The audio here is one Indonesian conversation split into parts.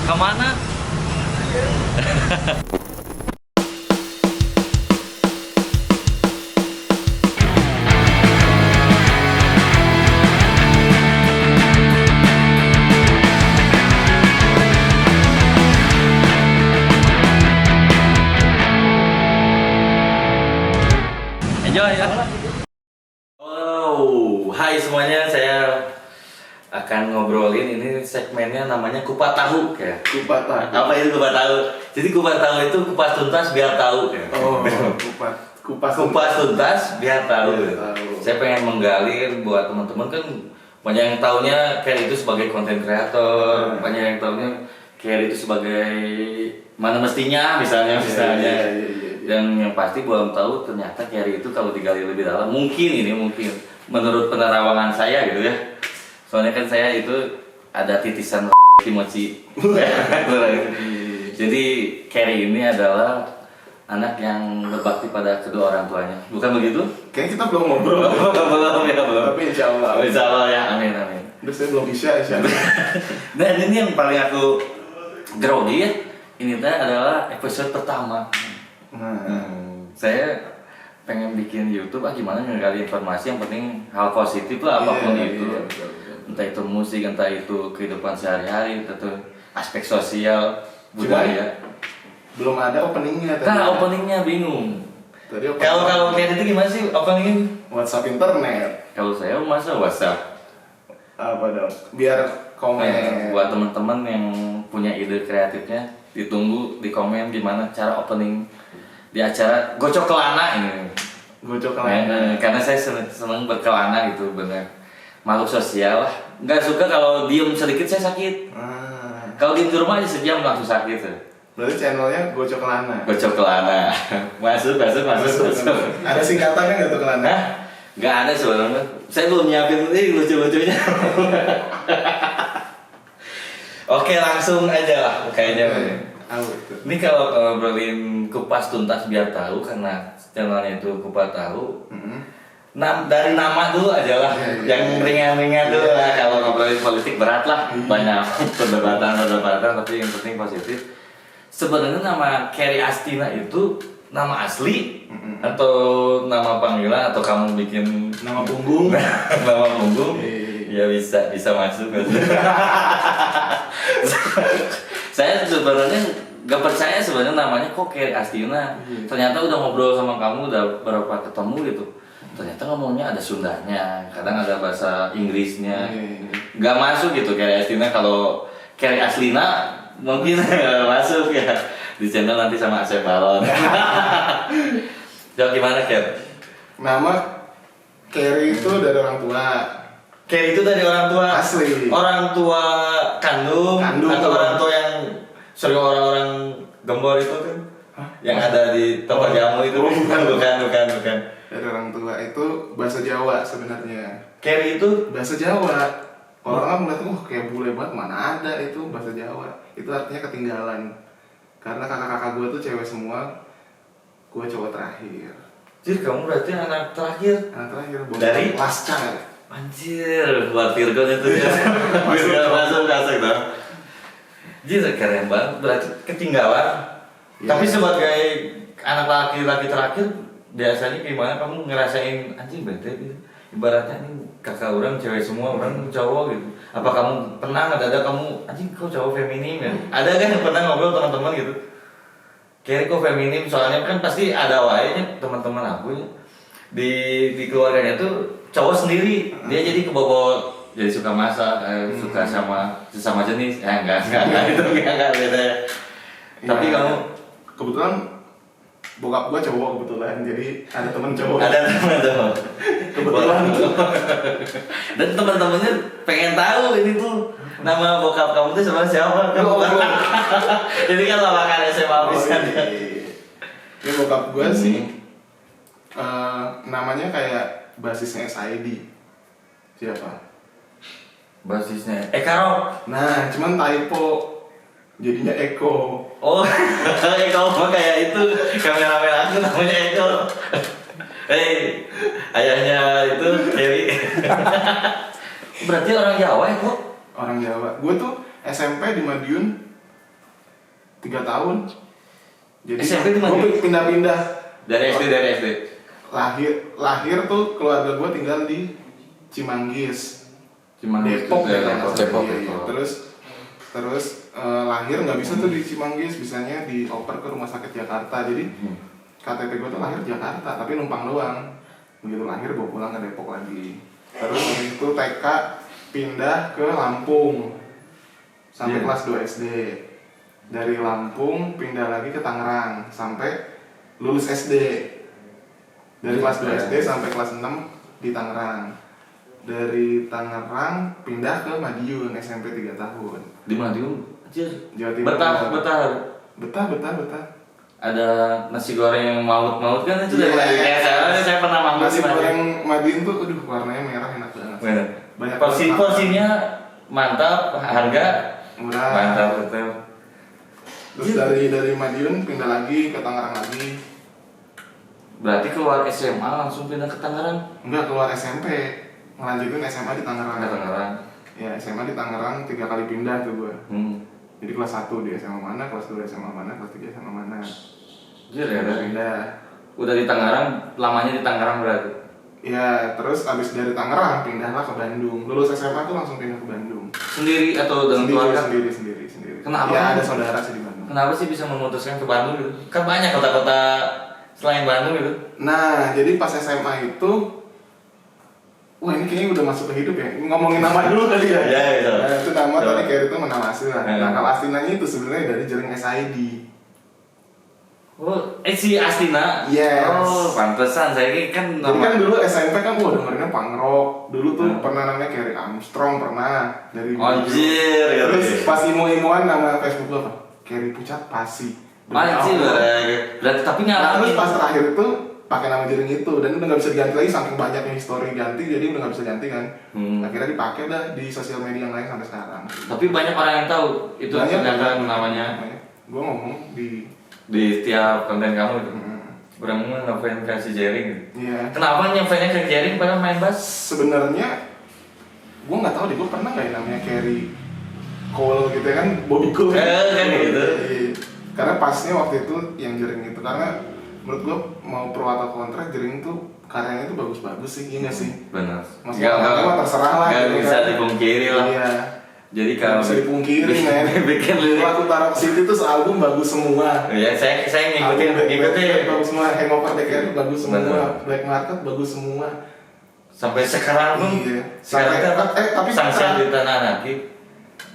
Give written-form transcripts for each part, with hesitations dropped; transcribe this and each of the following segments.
Kemana? Enjoy ya. Oh, hai semuanya, saya akan ngobrolin ini segmennya namanya kupat tahu ya. Kupat tahu. Apa itu kupat tahu? Jadi kupat tahu itu kupas tuntas biar tahu ya. Oh, Kupas tuntas biar tahu. Biar tahu. Saya pengen menggali buat teman-teman, kan banyak yang taunya kayak itu sebagai konten kreator, banyak yang taunya kayak itu sebagai mana mestinya misalnya. Iya. Dan yang pasti belum tahu ternyata Carry itu kalau digali lebih dalam mungkin menurut penerawangan saya gitu ya, soalnya kan saya itu ada titisan Kimochi. Jadi Carry ini adalah anak yang berbakti pada kedua orang tuanya, bukan begitu? Kayaknya kita belum ngobrol. belum. Tapi insya Allah ya, amin. Udah saya belum isya. Dan ini yang paling aku grogi ya, ini teh adalah episode pertama. Saya pengen bikin YouTube gimana ngegali informasi, yang penting hal positif lah apapun itu. Betul. Entah itu musik, entah itu kehidupan sehari-hari, atau aspek sosial, budaya. Belum ada openingnya tadi. Nah, openingnya bingung. Tadi Kalau kayak itu gimana sih openingnya? WhatsApp internet. Kalau saya masa WhatsApp. Apa dong? Biar komen. Buat teman-teman yang punya ide kreatifnya, ditunggu di komen gimana cara opening di acara Gocok Kelana ini. Gocok kelana. Karena saya seneng berkelana gitu, bener. Makhluk sosial lah. Nggak suka kalau diem sedikit saya sakit. Kalau diem di rumah aja sejam langsung sakit. Berarti channelnya Gocok kelana. Gocok Kelana. Masuk. Ada singkatannya nggak tuh kelana? Nggak ada sebenarnya. Saya belum nyiapin ini lucu-lucunya. Oke, langsung aja lah kayaknya. Ini kalau ngobrolin kupas tuntas biar tahu, karena channelnya itu kupas tahu. Dari nama dulu aja lah, yang ringan-ringan dulu lah. Kalau ngobrolin politik berat lah, banyak perdebatan, tapi yang penting positif. Sebenarnya nama Carry Astina itu nama asli atau nama panggilan, atau kamu bikin Nama punggung? nama punggung? Ya bisa masuk. Saya sebenarnya gak percaya sebenarnya namanya kok Carry Astina. Ternyata udah ngobrol sama kamu, udah berapa ketemu gitu. Ternyata ngomongnya ada Sundanya, kadang ada bahasa Inggrisnya. Gak masuk gitu Carry Astina. Kalau Carry Aslina mungkin masuk ya. Di channel nanti sama Asep Balon. Jawab gimana Ker? Nama Carry itu dari orang tua. Carry itu dari orang tua Asli. Orang tua kandung atau orang tua yang sering orang-orang gembor itu kan? Yang ada di tempat jamu itu. Bukan. Dari orang tua itu bahasa Jawa sebenarnya. Carry itu Bahasa Jawa. Orang ngeliat, kayak bule banget, mana ada itu bahasa Jawa. Itu artinya ketinggalan. Karena kakak-kakak gue tuh cewek semua, gue cowok terakhir. Jadi kamu berarti anak terakhir? Anak terakhir, Dari? pasca. Anjir, buat Virgon itu ya. Masuk dong. Jadi keren banget, berarti ketinggalan. Ya. Tapi sebagai anak laki-laki terakhir, biasanya gimana kamu ngerasain anjing bete gitu? Ibaratnya ini kakak orang cewek semua, orang cowok gitu. Apa kamu pernah ada kamu anjing kok cowok feminim ya? Ada kan yang pernah ngobrol teman-teman gitu? Kayak kok feminim, soalnya kan pasti ada wainya teman-teman aku ya. Di keluarganya tuh cowok sendiri, dia jadi kebobot, jadi suka masak, suka sama sesama jenis. Enggak itu enggak beda ya. Tapi kamu kebetulan bokap gua cowok kebetulan, jadi ada temen cowok. ada teman Kebetulan. Dan teman-temannya pengen tahu ini tuh nama bokap kamu tuh sebenarnya siapa? Jadi kan lawakan SMA bisa. Ini bokap gua sih, namanya kayak basisnya SID. Siapa? Basisnya Eka. Nah, cuman typo. Jadinya Eko. Oh, Eko mah kayak itu kameramen aku namanya Eko. Hei, ayahnya itu Carry. Berarti orang Jawa ya kok? Orang Jawa. Gue tuh SMP di Madiun 3 tahun. Jadi SMP di mana? gue pindah-pindah Dari SD. lahir tuh keluarga gue tinggal di Cimanggis, Depok ya kan? Depok. Iya. Terus lahir nggak bisa tuh di Cimanggis, bisanya dioper ke rumah sakit Jakarta. Jadi KTP gue tuh lahir Jakarta tapi numpang doang. Begitu lahir gue pulang ke Depok lagi. Terus itu TK pindah ke Lampung sampai kelas 2 SD. Dari Lampung pindah lagi ke Tangerang sampai lulus SD. Dari kelas 2 SD sampai kelas 6 di Tangerang. Dari Tangerang pindah ke Madiun SMP 3 tahun. Di Madiun, anjir. Jawa Timur. Betah. Ada nasi goreng yang maut kan itu dari Madiun. Saya pernah makan nasi goreng Madiun tuh, aduh warnanya merah enak banget. Banyak porsinya mantap, harga murah. Mantap betul. Terus dari Madiun pindah lagi ke Tangerang lagi. Berarti keluar SMA langsung pindah ke Tangerang? Enggak, keluar SMP. Ngelanjutin SMA di Tangerang. Ya, SMA di Tangerang 3 kali pindah tuh gue. Jadi kelas 1 di SMA mana, kelas 2 SMA mana, kelas 3 SMA mana. Jujur ya, pindah. Udah di Tangerang, lamanya di Tangerang berarti? Ya, terus abis dari Tangerang pindahlah ke Bandung. Lulus SMA tuh langsung pindah ke Bandung. Sendiri atau dengan keluarga? Sendiri. Kenapa? Ya, ada saudara sih di Bandung. Kenapa sih bisa memutuskan ke Bandung gitu? Kan banyak kota-kota selain Bandung gitu. Nah, jadi pas SMA itu, wah ini kayaknya udah masuk ke hidup ya. Ngomongin nama dulu kali ya. Iya. Nah, itu nama tadi kayak itu nama asli lah. Nah, kalau aslinya itu sebenarnya dari jaring SID. Oh, si Astina? Yes. Oh, pantesan. Saya kan Jadi kan dulu SMP kan dengerinnya punk rock. Dulu tuh pernah namanya Carrie Armstrong, pernah dari Anjir, ya. Terus pas imo-imoan nama Facebook lo apa? Carrie Pucat Pasi. Anjir, berarti tapi Nah, terus ngalamin. pas terakhir itu pakai nama jaring itu dan udah nggak bisa diganti lagi saking banyaknya history ganti, jadi udah nggak bisa ganti kan. Akhirnya dipakai dah di sosial media yang lain sampai sekarang. Tapi banyak orang yang tahu itu ternyata namanya. Gue ngomong di setiap konten kamu itu. Orang ngefans ke si Jering. Iya. Kenapa nyefansnya ke Jering padahal main bass? Sebenarnya gue nggak tahu deh, gue pernah nggak ya namanya Carrie Cole gitu ya kan, Bobby Cole kan gitu. Karena pasnya waktu itu yang Jering itu, karena menurut gue mau pro atau kontra, Jering tuh karyanya itu bagus-bagus sih, iya nggak sih? Benar. Maksudnya terserah lah. Gak gitu bisa kan. dipungkiri lah. Iya. Jadi kalau bisa dipungkiri men. bikin lirik. Lagu Tarok City tuh sealbum bagus semua. Ya saya ngikutin. Bagus semua. Hangover DKR bagus semua. Bener. Black Market bagus semua. Sampai sekarang pun. Iya. Sekarang Tapi Sunshine di Tanah Naki.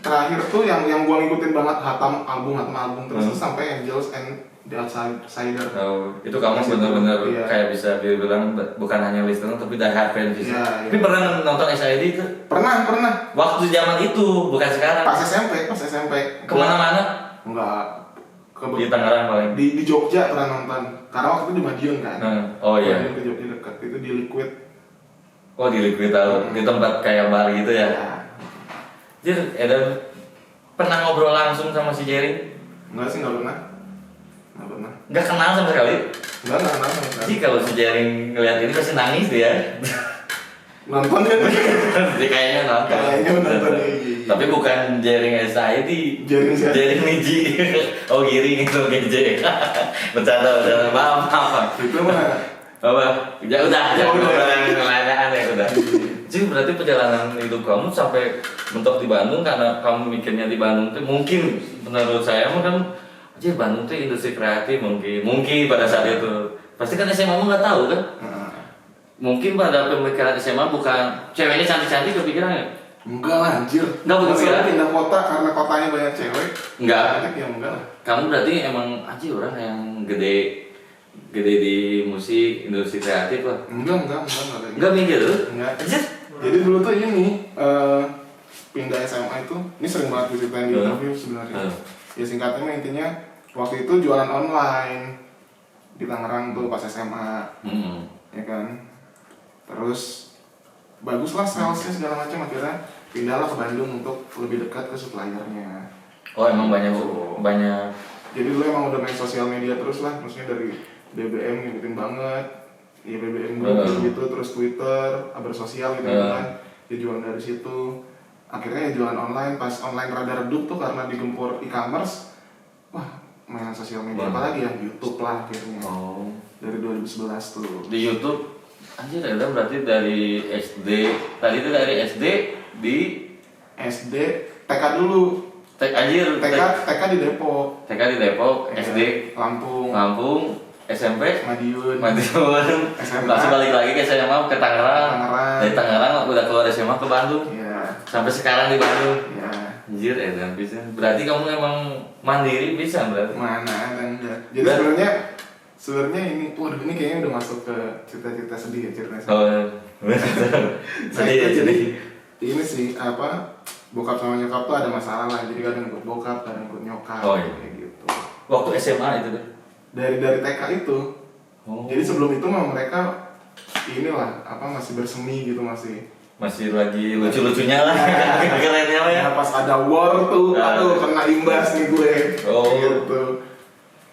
Terakhir tuh yang gua ngikutin banget hatam album terus tuh sampai Angels and The Outsider. Oh, itu kamu Masih benar-benar itu, iya. kayak bisa dibilang bukan hanya listener tapi die hard fan sih. Iya, Tapi iya. pernah nonton SID itu? Pernah. Waktu zaman itu, bukan sekarang. Pas SMP. Kemana-mana? Enggak. Di Tangerang paling. Di Jogja pernah nonton. Karena waktu itu di Madiun kan. Oh iya. Madiun ke Jogja dekat. Itu di Liquid. Oh di Liquid tahu, di tempat kayak bar gitu ya. Jadi ada pernah ngobrol langsung sama si Jerry? Enggak sih, enggak pernah. Nggak kenal sama sekali. Enggak kenal sama sekali. Jadi kalau si Jerry ngeliat ini pasti nangis dia. Nonton kan? Dia kayaknya nonton. Kayaknya nonton, iya. Tapi bukan Jerry SID. Jerry Niji. Oh Giring itu GJ. Bercanda. Maaf. Itu mana? Apa? Ya udah. Pertanyaan ya udah. Jadi berarti perjalanan hidup kamu sampai mentok di Bandung karena kamu mikirnya di Bandung tuh mungkin menurut saya kan aja Bandung tuh industri kreatif mungkin pada saat itu pasti kan SMA kamu nggak tahu kan mungkin pada pemikiran SMA bukan ceweknya cantik-cantik kepikiran ya enggak lah anjir nggak kepikiran pindah kota karena kotanya banyak cewek enggak banyak yang enggak lah kamu berarti emang aja orang yang gede di musik industri kreatif lah enggak mikir tuh enggak anjir. Jadi dulu tuh ini pindah SMA itu, ini sering banget diceritain di interview sebenarnya. Ya singkatnya intinya waktu itu jualan online di Tangerang tuh pas SMA, ya kan. Terus baguslah salesnya segala macam, akhirnya pindahlah ke Bandung untuk lebih dekat ke suppliernya. Oh emang banyak. Jadi dulu emang udah main sosial media terus lah, maksudnya dari BBM ngikutin banget. Ya BBM gitu, terus Twitter, kabar sosial gitu kan. Dia jualan dari situ. Akhirnya ya jualan online, pas online rada redup tuh karena digempur e-commerce. Wah, main sosial media apa lagi ya, YouTube lah akhirnya. Dari 2011 tuh. Di YouTube anjir ada berarti dari SD. Tadi itu dari SD di SD, TK dulu. TK di Depok. TK di Depok, SD Lampung, SMP Madiun, SMA. Langsung balik lagi ke SMA ke Tangerang. Dari Tangerang udah keluar SMA ke Bandung. Iya. Sampai sekarang di Bandung. Iya. Anjir dan bisa. Berarti kamu emang mandiri bisa berarti. Mana ada enggak. Jadi sebenarnya ini ini kayaknya udah masuk ke cerita-cerita sedih ya ceritanya. Sedih ya jadi. Ini sih apa? Bokap sama nyokap tuh ada masalah lah. Jadi kadang ikut bokap, kadang ikut nyokap kayak gitu. Waktu SMA itu deh. Dari TK itu. Jadi sebelum itu mah mereka inilah apa masih bersemi gitu masih lagi lucu-lucunya lah. Kerennya ya. Pas ada war tuh, aduh kena imbas nih gue. Gitu.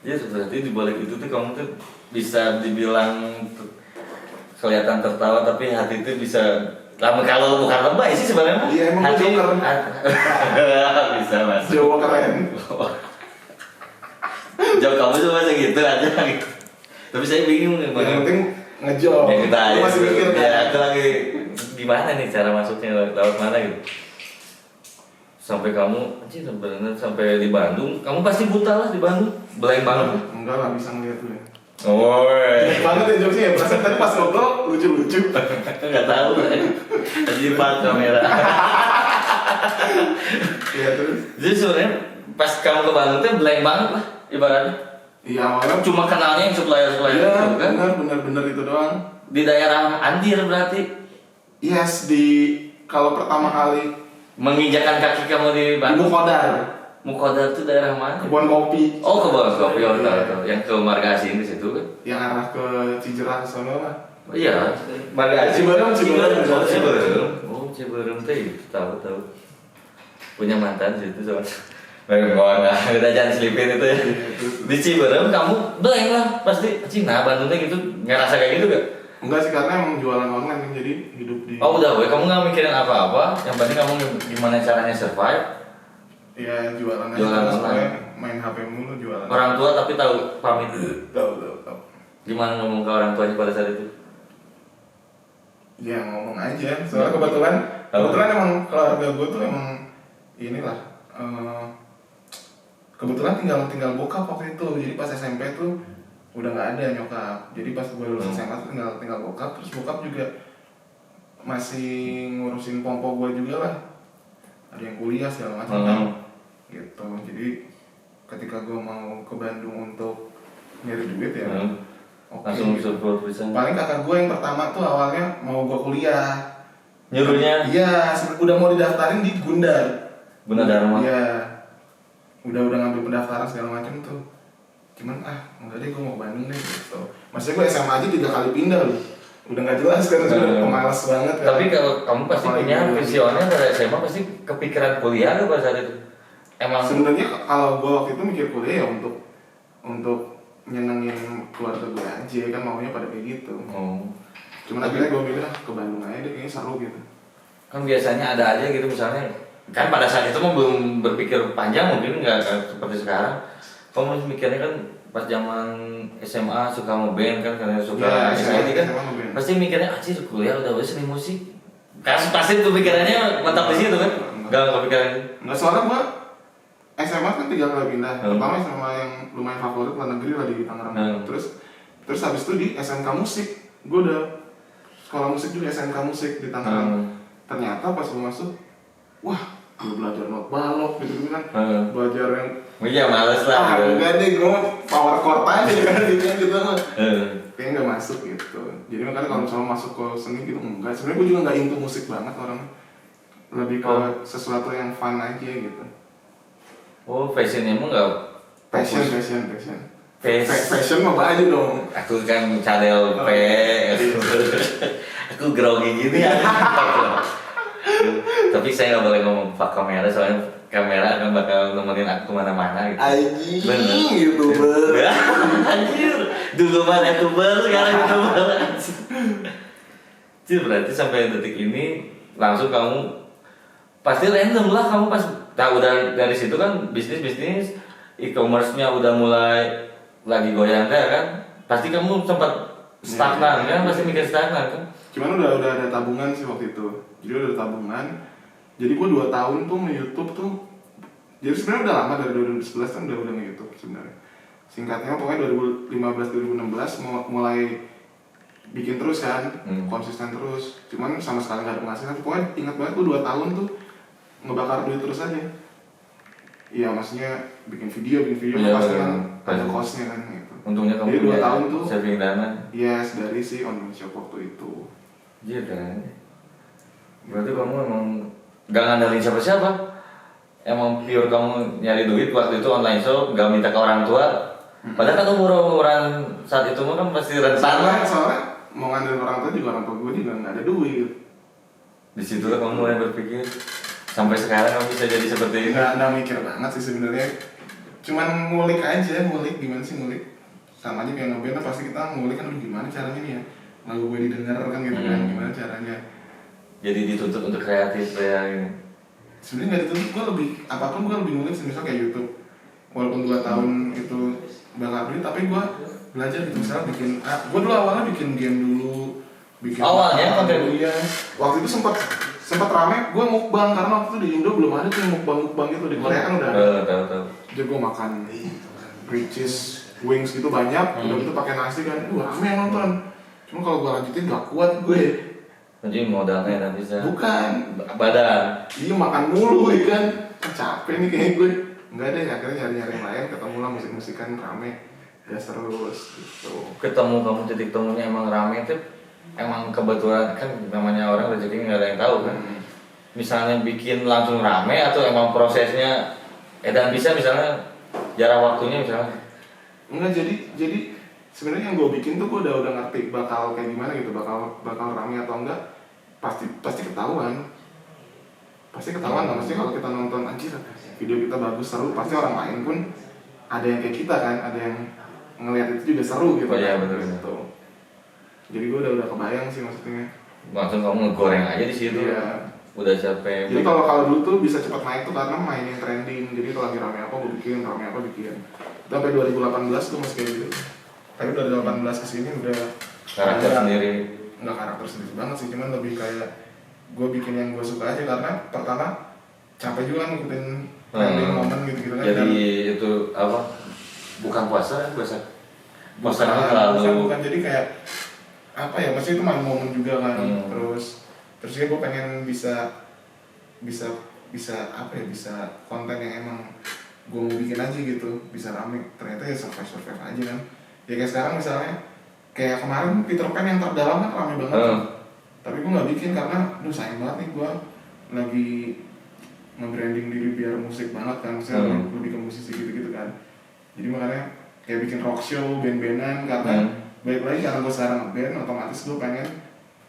Ya berarti di balik itu tuh kamu tuh bisa dibilang kelihatan tertawa tapi hati itu bisa kalau bukan lebay sih sebenarnya. Iya emang hati keren. Bisa mas. Jawa keren. Jawab kamu cuma segitu aja gitu. Tapi saya bingung nih. Yang penting ngejawab. Ya kita aja. Masih mikir kan? Ya aku lagi gimana nih cara masuknya lewat mana gitu. Sampai kamu, anjir bener sampai di Bandung, kamu pasti buta lah di Bandung, blank banget. Enggak lah bisa ngeliat tuh ya. Woi. Banget ya jokesnya ya, perasaan tadi pas ngobrol lucu-lucu. Enggak tahu. Tadi pas kamera. Iya terus. Jadi sebenarnya pas kamu ke Bandung tuh blank banget lah ibaratnya. Iya awalnya Cuma kenalnya yang supplier iya, gitu kan. benar itu doang. Di daerah Andir berarti. Yes, kalau pertama kali Menginjakan kaki kamu di Bandung. Mukodar itu daerah mana? Kebun kopi. Oh kebun kopi, tahu. Yang ke Margasin di situ kan? Yang arah ke Cijerah sana lah. Oh iya, Margasin. Ciberem. Oh Ciberem teh, tahu. Punya mantan situ soalnya. Enggak, kita jangan selipin itu ya. Di Ciberem kamu blank lah pasti. Cina Bandungnya gitu, ngerasa kayak gitu gak? Enggak sih karena emang jualan online kan jadi hidup di. Oh udah, kamu nggak mikirin apa-apa. Yang penting kamu gimana caranya survive. Iya jualan online. Main HP mulu jualan. Orang tua tapi tahu pamit. Tahu. Gimana ngomong ke orang tuanya pada saat itu? Ya ngomong aja. Soalnya kebetulan emang keluarga gue tuh emang inilah. Kebetulan tinggal bokap waktu itu. Jadi pas SMP tuh udah nggak ada nyokap. Jadi pas gue lulus SMA tuh tinggal bokap. Terus bokap juga masih ngurusin pompo gue juga lah. Ada yang kuliah segala macam kan. Gitu. Jadi ketika gue mau ke Bandung untuk nyari duit ya. Langsung support bisa. Paling kakak gue yang pertama tuh awalnya mau gue kuliah. Nyuruhnya? Iya, udah mau didaftarin di Gundar. Gunadarma. Iya. Udah ngambil pendaftaran segala macam tuh. Cuman enggak deh gue mau ke Bandung deh gitu. Maksudnya gue SMA aja 3 kali pindah loh. Udah nggak jelas kan, sudah pemalas banget kan. Tapi kalau kamu pasti punya visioner dari SMA pasti kepikiran kuliah pada saat itu. Emang sebenarnya kalau gue waktu itu mikir kuliah ya untuk nyenengin keluarga gue aja kan maunya pada kayak gitu. Cuman akhirnya gue mikir ke Bandung aja deh kayaknya seru gitu. Kan biasanya ada aja gitu misalnya. Kan pada saat itu mah belum berpikir panjang mungkin nggak seperti sekarang. Kamu mikirnya kan pas zaman SMA suka ngeband kan karena suka SMA kan pasti mikirnya anjir kuliah udah wes seni musik kan pasti tuh pikirannya mantap di situ kan nggak kepikiran nggak soalnya gua SMA kan 3 kali pindah pertama SMA yang lumayan favorit luar negeri lah di Tangerang terus habis itu di SMK musik gua udah sekolah musik juga SMK musik di Tangerang ternyata pas gua masuk wah gue belajar not balok gitu kan belajar yang iya males lah enggak deh gue power chord aja kan gitu mah kayaknya nggak masuk gitu jadi makanya kalau misalnya masuk ke seni gitu enggak sebenarnya gue juga nggak into musik banget orang lebih ke sesuatu yang fun aja gitu fashionnya emang nggak fashion mah baju dong aku kan cadel aku grogi gini ya tapi saya nggak boleh ngomong pak kamera soalnya kamera akan bakal nemenin aku kemana-mana gitu. Anjing, YouTuber. Anjir, dulu mah YouTuber sekarang YouTuber. Jadi berarti sampai detik ini langsung kamu pasti random lah kamu pas tahu dari situ kan bisnis e-commerce-nya udah mulai lagi goyang kan, pasti kamu sempat stagnan kan, pasti mikir stagnan kan. Cuman udah ada tabungan sih waktu itu. Jadi udah ada tabungan. Jadi gue 2 tahun tuh nge-YouTube tuh. Jadi sebenarnya udah lama dari 2011 kan udah nge-YouTube sebenarnya. Singkatnya pokoknya 2015 2016 mulai bikin terus kan, konsisten terus. Cuman sama sekali nggak ada penghasilan. Pokoknya ingat banget gue 2 tahun tuh ngebakar duit terus aja. Iya, maksudnya bikin video Iya, pasti kan ada pasti. cost-nya kan gitu. Untungnya kamu Jadi 2 punya tahun tuh saving dana. yes dari si online shop waktu itu. Iya kan. Berarti kamu emang gak ngandalin siapa-siapa. Emang pure kamu nyari duit waktu itu online shop, gak minta ke orang tua. Padahal kan umuran saat itu kan pasti rentan lah. Soalnya mau ngandelin orang tua juga, orang tua gue juga nggak ada duit. Di situ kamu mulai berpikir sampai sekarang kamu bisa jadi seperti ini. Nggak mikir banget sih sebenarnya. Cuman ngulik aja, gimana sih ngulik? Sama aja kayak ngeband, pasti kita ngulik kan, gimana caranya nih ya lagu gue didengar kan gitu kan, gimana caranya. Jadi dituntut untuk kreatif ya ini. Sebenarnya nggak dituntut, gue lebih apapun gue lebih ngulik, misal kayak YouTube. Walaupun 2 tahun itu bakal duit, tapi gue belajar gitu. Misalnya bikin, gue dulu awalnya bikin game dulu, bikin Awalnya konten dulu ya. Waktu itu sempat rame, gue mukbang karena waktu itu di Indo belum ada tuh mukbang gitu, di Korea kan udah ada. Tahu. Jadi gue makan riches, wings gitu banyak, udah gitu pakai nasi kan, rame yang nonton. Cuma kalau gue lanjutin gak kuat gue. Jadi modalnya nggak bisa. Bukan, Badan. iya makan mulu ya kan, capek nih kayak gue. Enggak deh, akhirnya nyari yang lain, ketemu lah musik-musikan rame, ya terus gitu. Ketemu kamu titik temunya emang rame itu emang kebetulan kan, namanya orang rezeki nggak ada yang tahu kan. Misalnya bikin langsung rame atau emang prosesnya dan bisa misalnya jarak waktunya misalnya. Enggak, jadi sebenarnya yang gue bikin tuh gue udah ngerti bakal kayak gimana gitu, bakal rame atau enggak, pasti ketahuan. Pasti ketahuan lah, maksudnya kalau kita nonton anjir video kita bagus, seru, pasti orang lain pun ada yang kayak kita kan, ada yang ngelihat itu juga seru gitu. Oh iya, kan, betul. gitu. Jadi gue udah kebayang sih maksudnya. Langsung kamu ngegoreng aja di situ. Iya. Udah capek. Jadi kalau dulu tuh bisa cepat naik tuh karena mainin trending. Jadi kalau lagi rame apa gue bikin, rame apa bikin. Itu sampai 2018 tuh masih kayak gitu. Tapi 2018 kesini udah Karakter sendiri. Nggak karakter sendiri banget sih, cuman lebih kayak gue bikin yang gue suka aja, karena pertama capek juga ngikutin trending momen gitu-gitu kan. Jadi itu apa? Bukan puasa, puasanya terlalu. Bukan, jadi kayak apa ya, maksudnya itu main momen juga kan. Terus ya gue pengen bisa apa ya, bisa konten yang emang gue mau bikin aja gitu, bisa rame. Ternyata ya survive aja kan. Ya kayak sekarang misalnya kayak kemarin Peter Pan yang terdalam kan rame banget. Tapi gue nggak bikin karena sayang banget nih, gue lagi nge-branding diri biar musik banget kan, misalnya lebih ke musisi gitu-gitu kan. Jadi makanya kayak bikin rock show, band-bandan, karena baik lagi karena gue sekarang nge-band, otomatis gue pengen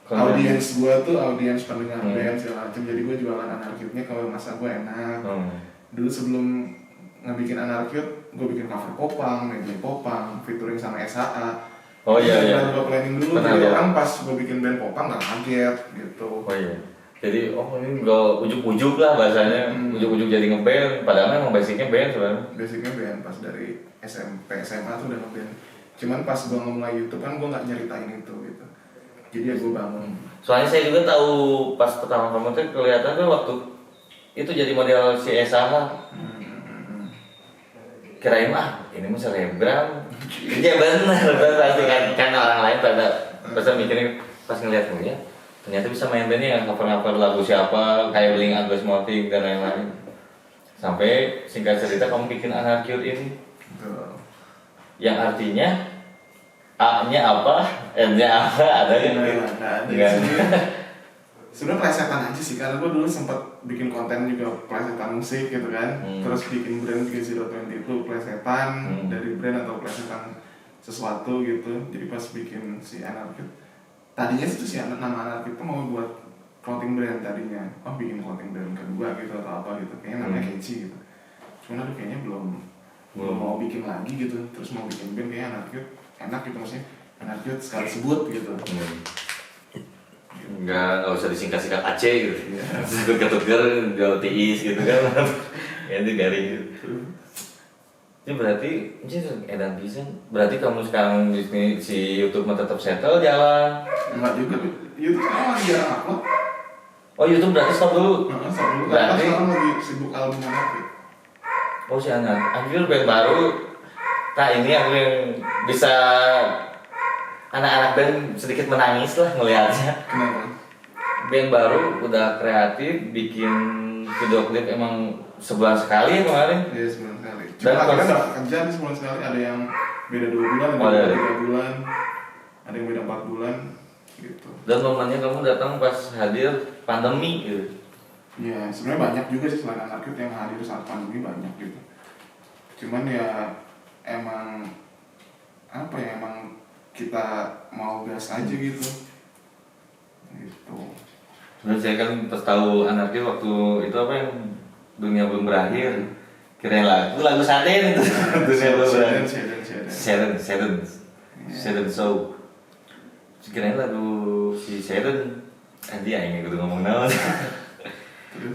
audiens gue tuh audiens pendengar band segala macam. Jadi gue jualan Anarcute-nya kalau masa gue enak. Dulu sebelum ngebikin Anarcute, gue bikin cover Popang, medley Popang, featuring sama SHA. Oh iya. Gue planning dulu, jadi orang pas gue bikin band Popang gak kaget gitu. Oh iya. Jadi ini gak ujuk-ujuk lah bahasanya, ujuk-ujuk jadi ngeband, padahal emang basicnya band sebenarnya. Basicnya band, pas dari SMP, SMA tuh udah ngeband. Cuman pas gue mulai YouTube kan gue gak nyeritain itu gitu. Jadi ya gue bangun. Soalnya saya juga tahu pas pertama kamu tuh kelihatan tuh waktu itu jadi model si SH. Kirain ini mah selebgram. Iya benar, pasti kan orang lain pada mikirnya pas ngeliat kamu ya. Ternyata bisa main bandnya, cover lagu siapa, kayak Blink Agus Motif dan lain-lain. Sampai singkat cerita kamu bikin Anarcute ini. Yang artinya A-nya apa, N-nya apa, ada kan? Nggak ada. Sebenarnya plesetan aja sih, karena gue dulu sempat bikin konten juga plesetan musik gitu kan. Terus bikin brand juga Zero20 itu plesetan dari brand atau plesetan sesuatu gitu. Jadi pas bikin si Anarcute, tadinya itu si nama Anarcute itu mau buat clothing brand tadinya. Oh bikin clothing brand kedua gitu atau apa gitu, kayaknya namanya catchy gitu. Cuman kayaknya belum mau bikin lagi gitu. Terus mau bikin band kayaknya Anarcute enak gitu, maksudnya Anarcute sekali sebut gitu. Enggak usah disingkat-singkat Aceh gitu. Tuker-tuker jual tiis gitu kan. Itu garing gitu. Itu berarti anjir edan pisan. Berarti kamu sekarang di sini si YouTube mah tetap settle jalan. Enggak juga, YouTube sekarang lagi jarang upload. Oh YouTube berarti stop dulu. Nah, stop dulu, karena Berarti sekarang lagi sibuk album Anarkid. oh si anak anjir band baru. Tak ini aku yang bisa anak-anak band sedikit menangis lah melihatnya. Kenapa? Band baru udah kreatif bikin video klip emang sebulan sekali ya kemarin. Iya, sebulan sekali. Dan Cuma akhirnya konsep- nggak kerja nih sebulan sekali. Ada yang beda 2 bulan, ada Oh, yang ada. beda 3 bulan, ada yang beda 4 bulan, gitu. Dan momennya kamu datang pas hadir pandemi gitu. Ya, sebenarnya banyak juga sih selain Anarkid yang hadir saat pandemi banyak gitu. Cuman ya emang apa ya, emang kita mau gas aja gitu. Gitu. Dan saya kan pas tahu anarki waktu itu apa yang dunia belum berakhir. Kirain lagu Saden itu. Dunia belum berakhir. Shaden Show. Kirain lagu si Shaden. Anjir aing kudu ngomong naon.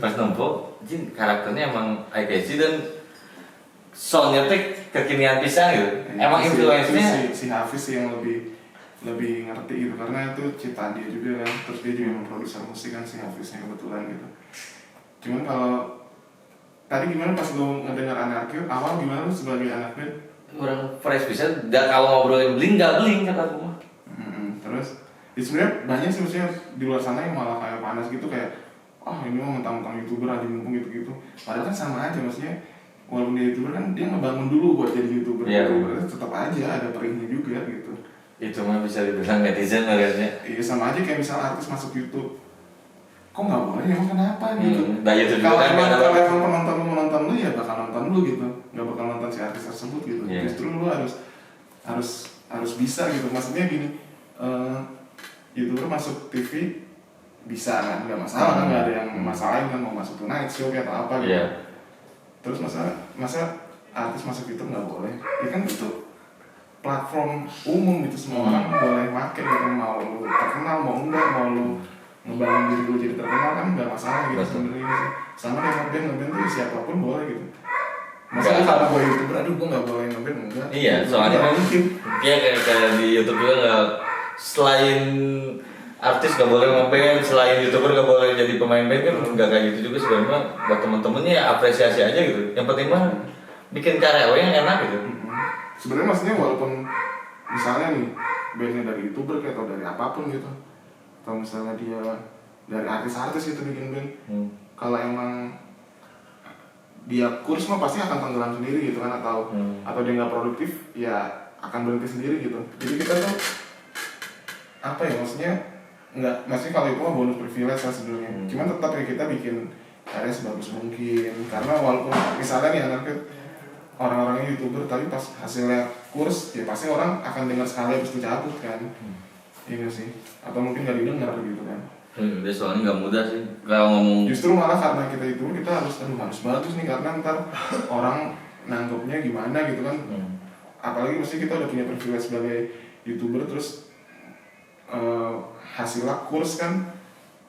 Pas nempo, jin karakternya emang eye catchy dan soundnya teh kekinian pisan gitu. Emang influence-nya si Hafiz sih yang lebih ngerti gitu, karena itu ciptaan dia juga kan, terus dia juga yang produser musik kan si Hafiznya kebetulan gitu. Cuman kalau tadi gimana pas lu ngedengar Anarkid, awal gimana lu sebagai anak band? orang fresh pisan. Dan kalau ngobrolin bling gak bling kata aku mah. Terus ya sebenarnya banyak sih maksudnya di luar sana yang malah kayak panas gitu, kayak ini mah mentang-mentang YouTuber aja mumpung gitu-gitu. Padahal kan sama aja, maksudnya walaupun dia YouTuber kan dia ngebangun dulu buat jadi YouTuber. Iya. Berarti tetap aja ada perihnya juga gitu. Itu mah bisa dibilang netizen makanya. Iya, sama aja kayak misal artis masuk YouTube, kok nggak boleh, emang kenapa gitu. Nah itu juga Kalau kan emang ada- penonton lu menonton lu ya bakal nonton lu gitu, nggak bakal nonton si artis tersebut gitu. Iya. Justru lu harus bisa gitu, maksudnya gini, YouTuber masuk TV bisa kan, nggak masalah kan, nggak ada yang masalahin kan, mau masuk Tonight Show kayak atau apa gitu. Iya. Terus masa artis masuk YouTube nggak boleh? Ya kan itu platform umum gitu, semua orang boleh pakai gitu, mau lu terkenal mau enggak, mau lu ngebangun diri lu jadi terkenal kan nggak masalah gitu. Betul. Sebenarnya sih sama kayak ngeband tuh siapapun boleh gitu. Nggak. Masalah kalau gue YouTuber, aduh gue nggak boleh ngeband, enggak. Iya, soalnya Nggak kan mungkin. dia kayak di YouTube juga nggak, selain artis gak boleh ngeband, selain YouTuber gak boleh jadi pemain band kan nggak kayak gitu juga sebenarnya. Buat temen-temennya ya apresiasi aja gitu. Yang penting mah bikin karya yang enak gitu. Sebenarnya maksudnya walaupun misalnya nih bandnya dari YouTuber kayak atau dari apapun gitu, atau misalnya dia dari artis-artis gitu bikin band, kalau emang dia kurs mah pasti akan tenggelam sendiri gitu kan, atau dia nggak produktif ya akan berhenti sendiri gitu. Jadi kita tuh apa ya, maksudnya nggak, maksudnya kalau itu mah bonus privilege lah sebenarnya. Cuman tetap ya kita bikin karya sebagus mungkin, karena walaupun misalnya nih Anarkid orang-orangnya YouTuber tapi pas hasilnya kurs ya pasti orang akan dengar sekali habis itu cabut kan. Iya sih, atau mungkin nggak didengar gitu kan. Dia soalnya nggak mudah sih kalau ngomong. Justru malah karena kita itu kita harus bagus nih, karena ntar orang nanggepnya gimana gitu kan. Apalagi mesti kita udah punya privilege sebagai YouTuber, terus hasilnya kurs kan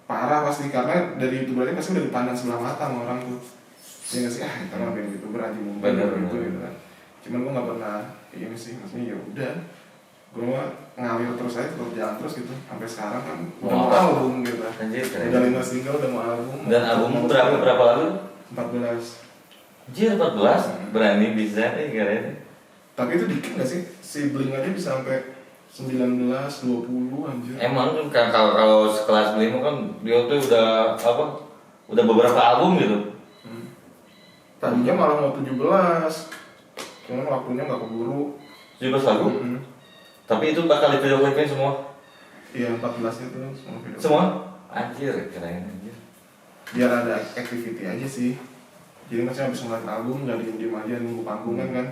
parah pasti, karena dari YouTuber aja pasti udah dipandang sebelah mata sama orang tuh. Ya nggak sih, kita mah pengen YouTuber aja mungkin gitu kan. Cuman gue nggak pernah ini sih, maksudnya ya udah gue mah ngalir terus aja, terus jalan terus gitu sampai sekarang kan udah mau album gitu. Anjir, keren. Udah 5 single, udah mau album. Dan album berapa lagu? 14. Anjir 14 berani bisa keren. Tapi itu dikit nggak sih? Si Blink aja bisa sampai 19, 20 anjir. Emang kan kalau sekelas Blim kan dia tuh udah apa? Udah beberapa album gitu. Tadinya malah mau 17. Cuman waktunya nggak keburu. 17 lagu. Tapi itu bakal di video klipin semua. Iya, 14 itu semua video. Semua? Anjir, keren anjir. Biar ada activity aja sih. Jadi maksudnya habis ngeluarin album nggak diem aja nunggu panggungan kan.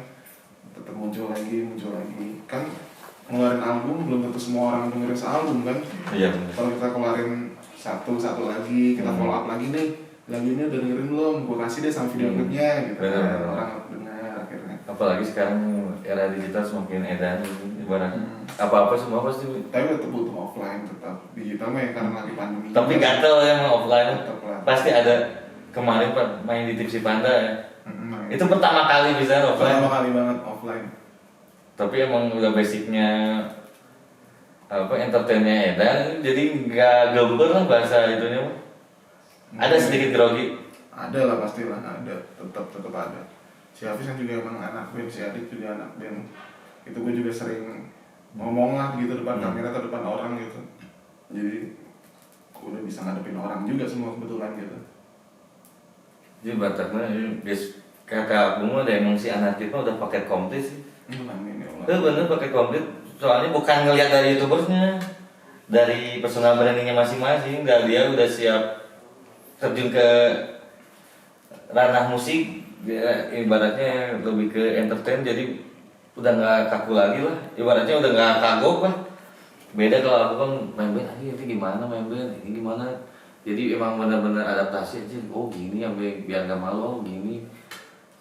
Tetap muncul lagi. Kan ngeluarin album belum tentu semua orang dengerin sealbum kan. Iya. Kalau kita keluarin satu lagi, kita follow up lagi nih, lagu ini udah dengerin belum? Gue kasih deh sama video klipnya gitu. Bener. Orang dengar akhirnya. Apalagi sekarang era digital semakin edan ibarat apa-apa semua pasti. Tapi tetap butuh offline, tetap digital mah ya karena lagi pandemi. Tapi gatel yang offline Tetap lah. pasti ada. Kemarin Pak main di Tipsi Panda ya. main. Itu pertama kali bisa offline. Pertama kali banget offline. Tapi emang udah basicnya apa entertainnya edan, jadi nggak gembel lah bahasa itunya. Ada sedikit grogi. Ada lah pastilah, ada, tetap ada. Si Hafiz kan juga emang anak band, si Adit juga anak band. Itu gue juga sering ngomong lah gitu depan kamera atau depan orang gitu. Jadi gue udah bisa ngadepin orang juga semua kebetulan gitu. Jadi bataknya guys, kakak aku mah emang si anak kita udah paket komplit sih. Amin ya Allah. Itu bener paket komplit, soalnya bukan ngelihat dari youtubersnya, dari personal brandingnya masing-masing. Dan dia udah siap terjun ke ranah musik, dia ibaratnya lebih ke entertain, jadi udah nggak kaku lagi lah, ibaratnya udah nggak kagok lah. Beda kalau aku kan main band, ini gimana main band, ini gimana. Jadi emang benar-benar adaptasi aja. Oh gini ya, biar nggak malu, gini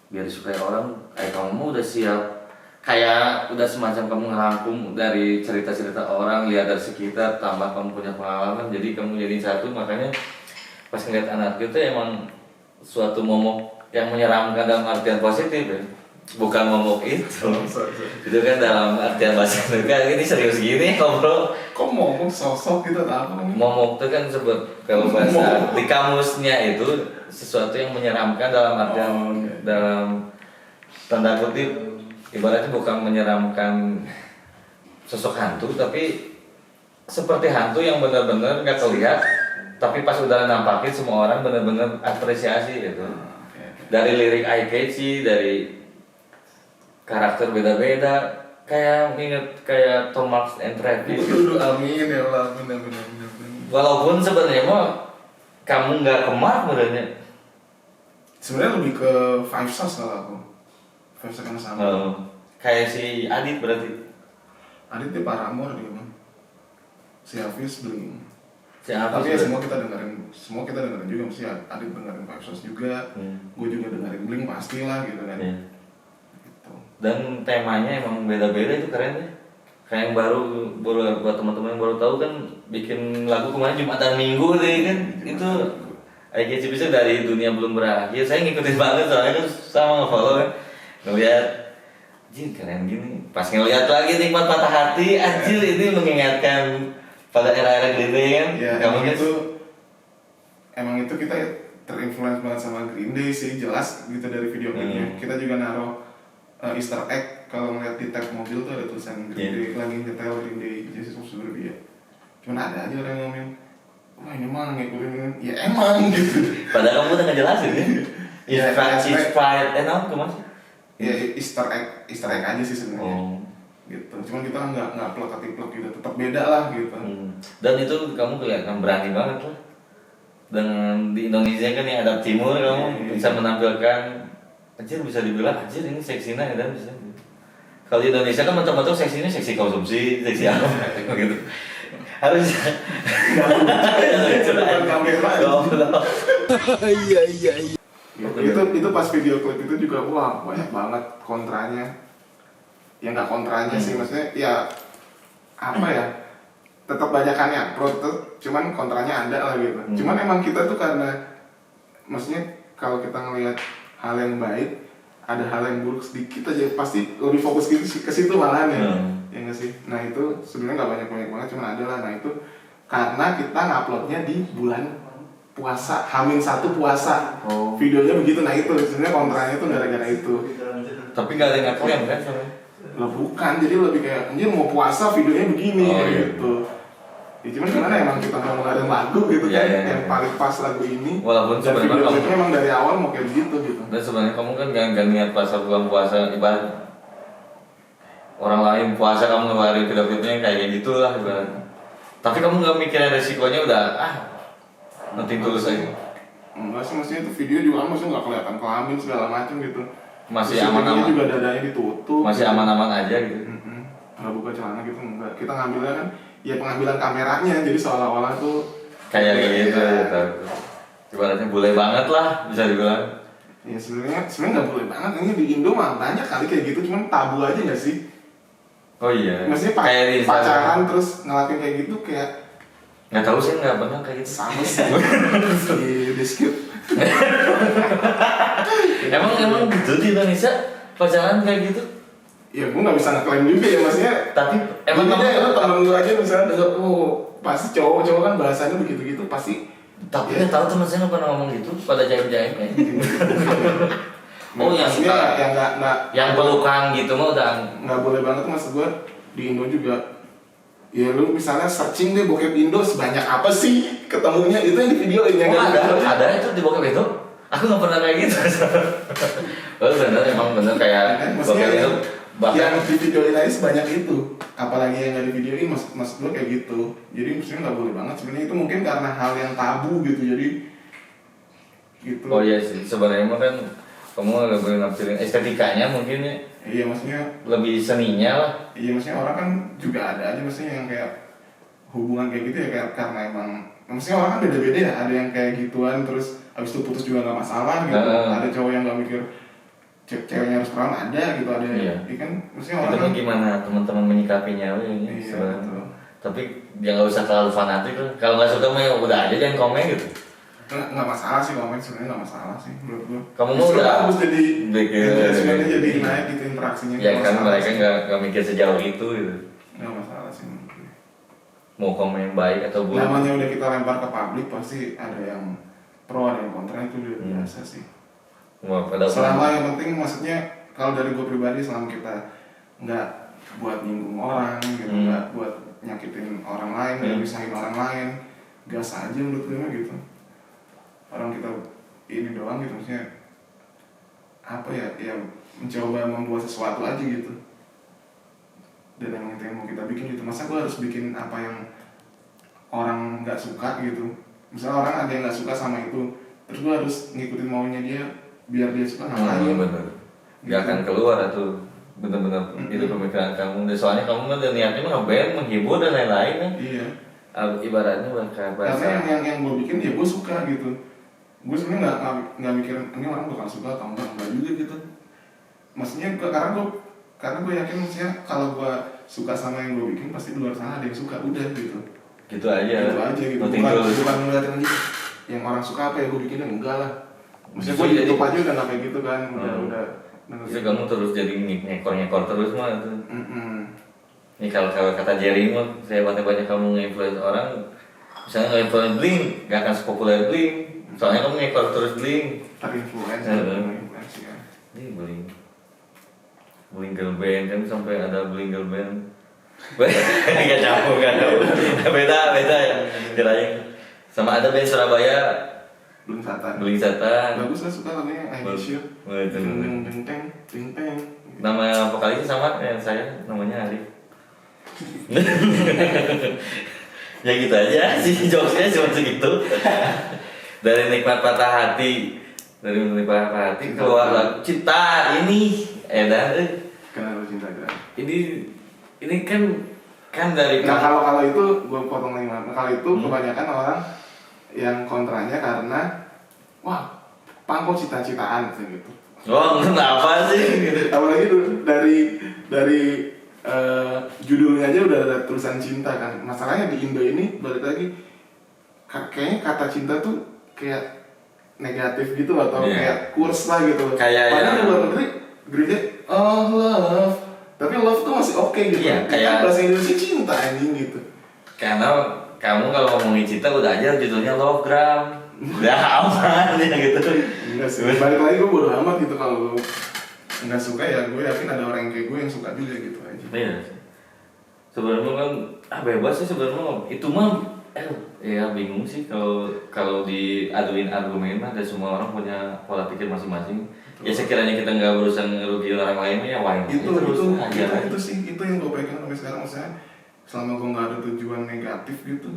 biar disukai orang. Kamu udah siap, kayak udah semacam kamu ngerangkum dari cerita-cerita orang, lihat dari sekitar, tambah kamu punya pengalaman, jadi kamu jadi satu. Makanya pas ngeliat anak kita emang suatu momok yang menyeramkan dalam artian positif ya. Bukan momok itu. Itu kan dalam artian bahasa Indonesia, ini serius gini ngobrol. Kok ngomong sosok gitu atau apa namanya? Momok itu kan sebut kalau bahasa di kamusnya itu sesuatu yang menyeramkan dalam artian dalam tanda kutip, ibaratnya bukan menyeramkan sosok hantu, tapi seperti hantu yang benar-benar nggak terlihat, tapi pas udah nampakin semua orang benar-benar apresiasi gitu. Dari lirik eye catchy, dari karakter beda-beda, kayak inget kayak Thomas and Travis. Amin ya Allah, amin. Walaupun sebenarnya mah kamu nggak kemak sebenarnya. Sebenarnya lebih ke Five Stars kalau aku. Five Stars kan sama. Kayak si Adit berarti. Adit dia Paramore dia mah. Si Hafiz Blink. Si Hafiz Tapi ya Blink. semua kita dengerin juga, mesti Adit dengerin Five Stars juga. Gue juga dengerin Blink pastilah gitu kan. Gitu. Dan temanya emang beda-beda, itu keren ya. Kayak yang baru buat teman-teman yang baru tahu kan, bikin lagu kemarin Jumat dan Minggu deh kan. Itu IGC bisa dari dunia belum berakhir. Saya ngikutin banget soalnya kan sama nge-follow kan. Ngeliat, anjir keren gini. Pas ngeliat lagi Nikmat Patah Hati, anjir ini mengingatkan pada era-era Green Day kan. Ya, Kamu kan emang itu kita terinfluence banget sama Green Day sih, jelas gitu dari video klipnya. Kita juga naruh Easter egg, kalau ngeliat di tab mobil tuh ada tulisan Green Day, lagi nyetel Green Day, Jesus of Suburbia. Cuman ada aja orang yang ngomong, wah ini mah ngikutin, ya emang gitu. padahal kamu udah ngejelasin ya. Ya, Inspired, apa kemana? Ya Easter egg aja sih sebenarnya. Gitu. Cuman kita nggak plek-plek gitu, tetap beda lah gitu. Dan itu kamu kelihatan berani banget lah. Dengan di Indonesia kan yang ada timur, kamu bisa menampilkan, anjir bisa dibilang anjir ini seksinya ya, dan bisa. Kalau di Indonesia kan mentok-mentok seksinya seksi konsumsi, seksi apa gitu. Harus iya. Itu pas video klip itu juga wah banyak banget kontranya. Ya nggak kontranya sih, maksudnya ya apa ya, tetap banyakannya pro tuh, cuman kontranya ada lah gitu. Cuman emang kita tuh karena maksudnya kalau kita ngelihat hal yang baik, ada hal yang buruk sedikit aja pasti lebih fokus ke situ malahan ya. Ya nggak sih. Nah itu sebenarnya nggak banyak banget, cuman ada lah. Nah itu karena kita nguploadnya di bulan puasa, H-1 puasa. Videonya begitu. Nah itu sebenarnya kontranya tuh gara-gara itu. Tapi nggak ada yang ngakuin kan soalnya. Lah bukan, jadi lebih kayak anjir mau puasa videonya begini gitu. Ya cuman gimana, emang kita mau ngeluarin lagu gitu kan, yang paling pas lagu ini. Walaupun sebenarnya kamu emang dari awal mau kayak gitu. Dan sebenarnya kamu kan gak niat pas bulan puasa, ibarat orang lain puasa kamu ngeluarin video-videonya kayak gitulah ibaratnya. Tapi kamu nggak mikirin resikonya, udah nanti tulus aja. Enggak sih, maksudnya itu video juga maksudnya nggak kelihatan kelamin segala macam gitu. Masih terus aman-aman. juga dadanya ditutup. Masih aman-aman aja gitu. Nggak buka celana gitu enggak. Kita ngambilnya kan ya pengambilan kameranya, jadi seolah-olah tuh kayak gitu ya. Ibaratnya boleh banget lah bisa dibilang. Ya sebenarnya nggak boleh banget, ini di Indo mah banyak kali kayak gitu, cuman tabu aja nggak sih? Oh iya. Maksudnya kayak pacaran terus ngelakuin kayak gitu kayak nggak tahu sih, nggak pernah kayak gitu. sama sih. Di diskip. Emang gitu di Indonesia pacaran kayak gitu? Ya gue nggak bisa ngeklaim juga ya, maksudnya. Tapi emang Ini kamu deh, temen gue aja misalnya denger, pasti cowok kan bahasanya begitu-gitu pasti. tapi ya tahu teman saya nggak pernah ngomong gitu pada jaim-jaim kayak gitu. Oh yang maksudnya yang nggak yang pelukan gitu mah udah nggak boleh banget maksud gue di Indo juga. Ya lu misalnya searching deh bokep Indo sebanyak apa sih ketemunya, itu yang di videoin yang ada itu di bokep itu. Aku nggak pernah kayak gitu. Oh bener emang bener kayak bokep itu yang di videoin aja sebanyak itu, apalagi yang nggak di videoin maksud gue kayak gitu. Jadi maksudnya nggak boleh banget sebenarnya, itu mungkin karena hal yang tabu gitu jadi gitu. Oh iya sih sebenarnya mah kan kamu lebih nafsirin estetikanya mungkin ya. Iya maksudnya Lebih seninya lah. iya maksudnya orang kan juga ada aja maksudnya yang kayak hubungan kayak gitu ya kayak karena emang maksudnya orang kan beda-beda ya, ada yang kayak gituan terus abis itu putus juga nggak masalah gitu. Ada cowok yang nggak mikir ceweknya harus perawan, ada gitu, ada iya. Kan maksudnya orang itu kan gimana teman-teman menyikapinya ini iya, sebenarnya. Tapi dia nggak usah terlalu fanatik lah. Kalau nggak suka mah udah aja jangan komen gitu. nggak masalah sih komen, sebenarnya nggak masalah sih menurut gua. Kamu mau justru udah bagus jadi sebenarnya jadi naik gitu interaksinya. ya kan mereka sih. nggak mikir sejauh itu gitu. Nggak masalah sih menurut gua. Mau komen baik atau buruk. Namanya udah kita lempar ke publik pasti ada yang pro ada yang kontra, itu udah biasa sih. Wah, pada Selama yang penting maksudnya kalau dari gue pribadi, selama kita nggak buat nyinggung orang gitu, nggak buat nyakitin orang lain, nggak misahin orang lain, gas aja menurut gue mah gitu. Orang kita ini doang gitu, maksudnya apa ya mencoba membuat sesuatu aja gitu. Dan emang itu yang mau kita bikin gitu. Masa gue harus bikin apa yang orang nggak suka gitu. Misalnya orang ada yang nggak suka sama itu, terus gue harus ngikutin maunya dia biar dia suka ngapain. Bener. Gak akan keluar tuh bener-bener itu pemikiran kamu. Dan soalnya kamu kan niatnya mah ngeband, menghibur dan lain-lain kan. Iya. Ibaratnya kayak bahasa. Karena yang gue bikin ya gue suka gitu. Gue sebenarnya nggak mikir ini orang bakal suka atau enggak juga gitu. Maksudnya karena gue yakin maksudnya kalau gue suka sama yang gue bikin pasti di luar sana ada yang suka, udah gitu. Gitu aja. Gitu aja gitu. Bukan ngeliatin lagi yang orang suka apa ya gue bikin, enggak lah. Maksudnya gue di YouTube aja udah nggak kayak gitu kan, udah. Jadi kamu terus jadi ngekor terus mah itu. Ini kalau kata Jerry mah saya banyak kamu nge-influence orang, misalnya nge-influence Blink, gak akan sepopuler Blink. Soalnya kamu ngekor terus Blink. Terinfluence ya. Ini Blink girl band kan sampai ada Blink girl band. Gak campur beda ya. Kirain sama ada band Surabaya. Blink Satan. Bagus lah, suka lagunya I Miss You. Teng. Nama vokalisnya sama yang saya, namanya Arif. Ya gitu aja sih, jokesnya cuma segitu. Dari nikmat patah hati keluar lagu cinta ini Kenapa cinta kan? ini kan dari nah kalau itu gue potong lagi. Kalau itu kebanyakan orang yang kontranya karena wah pangkot cita-citaan gitu. Oh kenapa sih? Apalagi dari judulnya aja udah ada tulisan cinta kan. Masalahnya di Indo ini balik lagi kayaknya kata cinta tuh kayak negatif gitu atau kayak kurs lah gitu. Padahal di luar negeri gereja love, tapi love tuh masih oke gitu. Iya, kayak bahasa Indonesia cinta anjing gitu. Karena kamu kalau ngomongin cinta udah aja judulnya Lovegram. Udah aman ya gitu. Enggak sih. Balik lagi gue bodo amat gitu, kalau lu nggak suka ya gue yakin ada orang yang kayak gue yang suka juga gitu aja. Iya. Sebenarnya kan bebas sih sebenarnya. Itu mah ya bingung sih kalau diaduin argumen mah, dan semua orang punya pola pikir masing-masing. Ya sekiranya kita nggak berusaha ngerugiin orang lain ya why itu sih itu yang gue pegang sampai sekarang. Maksudnya selama gue nggak ada tujuan negatif gitu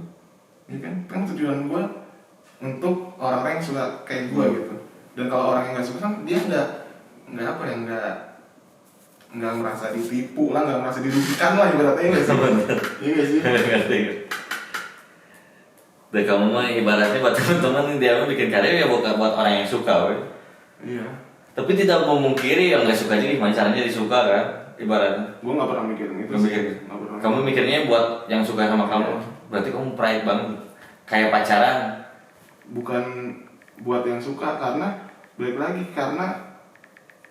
ya kan tujuan gue untuk orang-orang yang suka kayak gue gitu. Dan kalau orang yang nggak suka kan dia nggak merasa ditipu lah, nggak merasa dirugikan lah ibaratnya. Nggak sih? Iya nggak sih? Dan kamu mah ibaratnya buat teman-teman dia bikin karya ya buat orang yang suka, we. Iya. Tapi tidak memungkiri yang nggak suka jadi gimana caranya disuka kan, ibaratnya. Gue nggak pernah mikirin itu. Kamu mikirnya buat yang suka sama kamu, berarti kamu pride banget, kayak pacaran. Bukan buat yang suka, karena balik lagi karena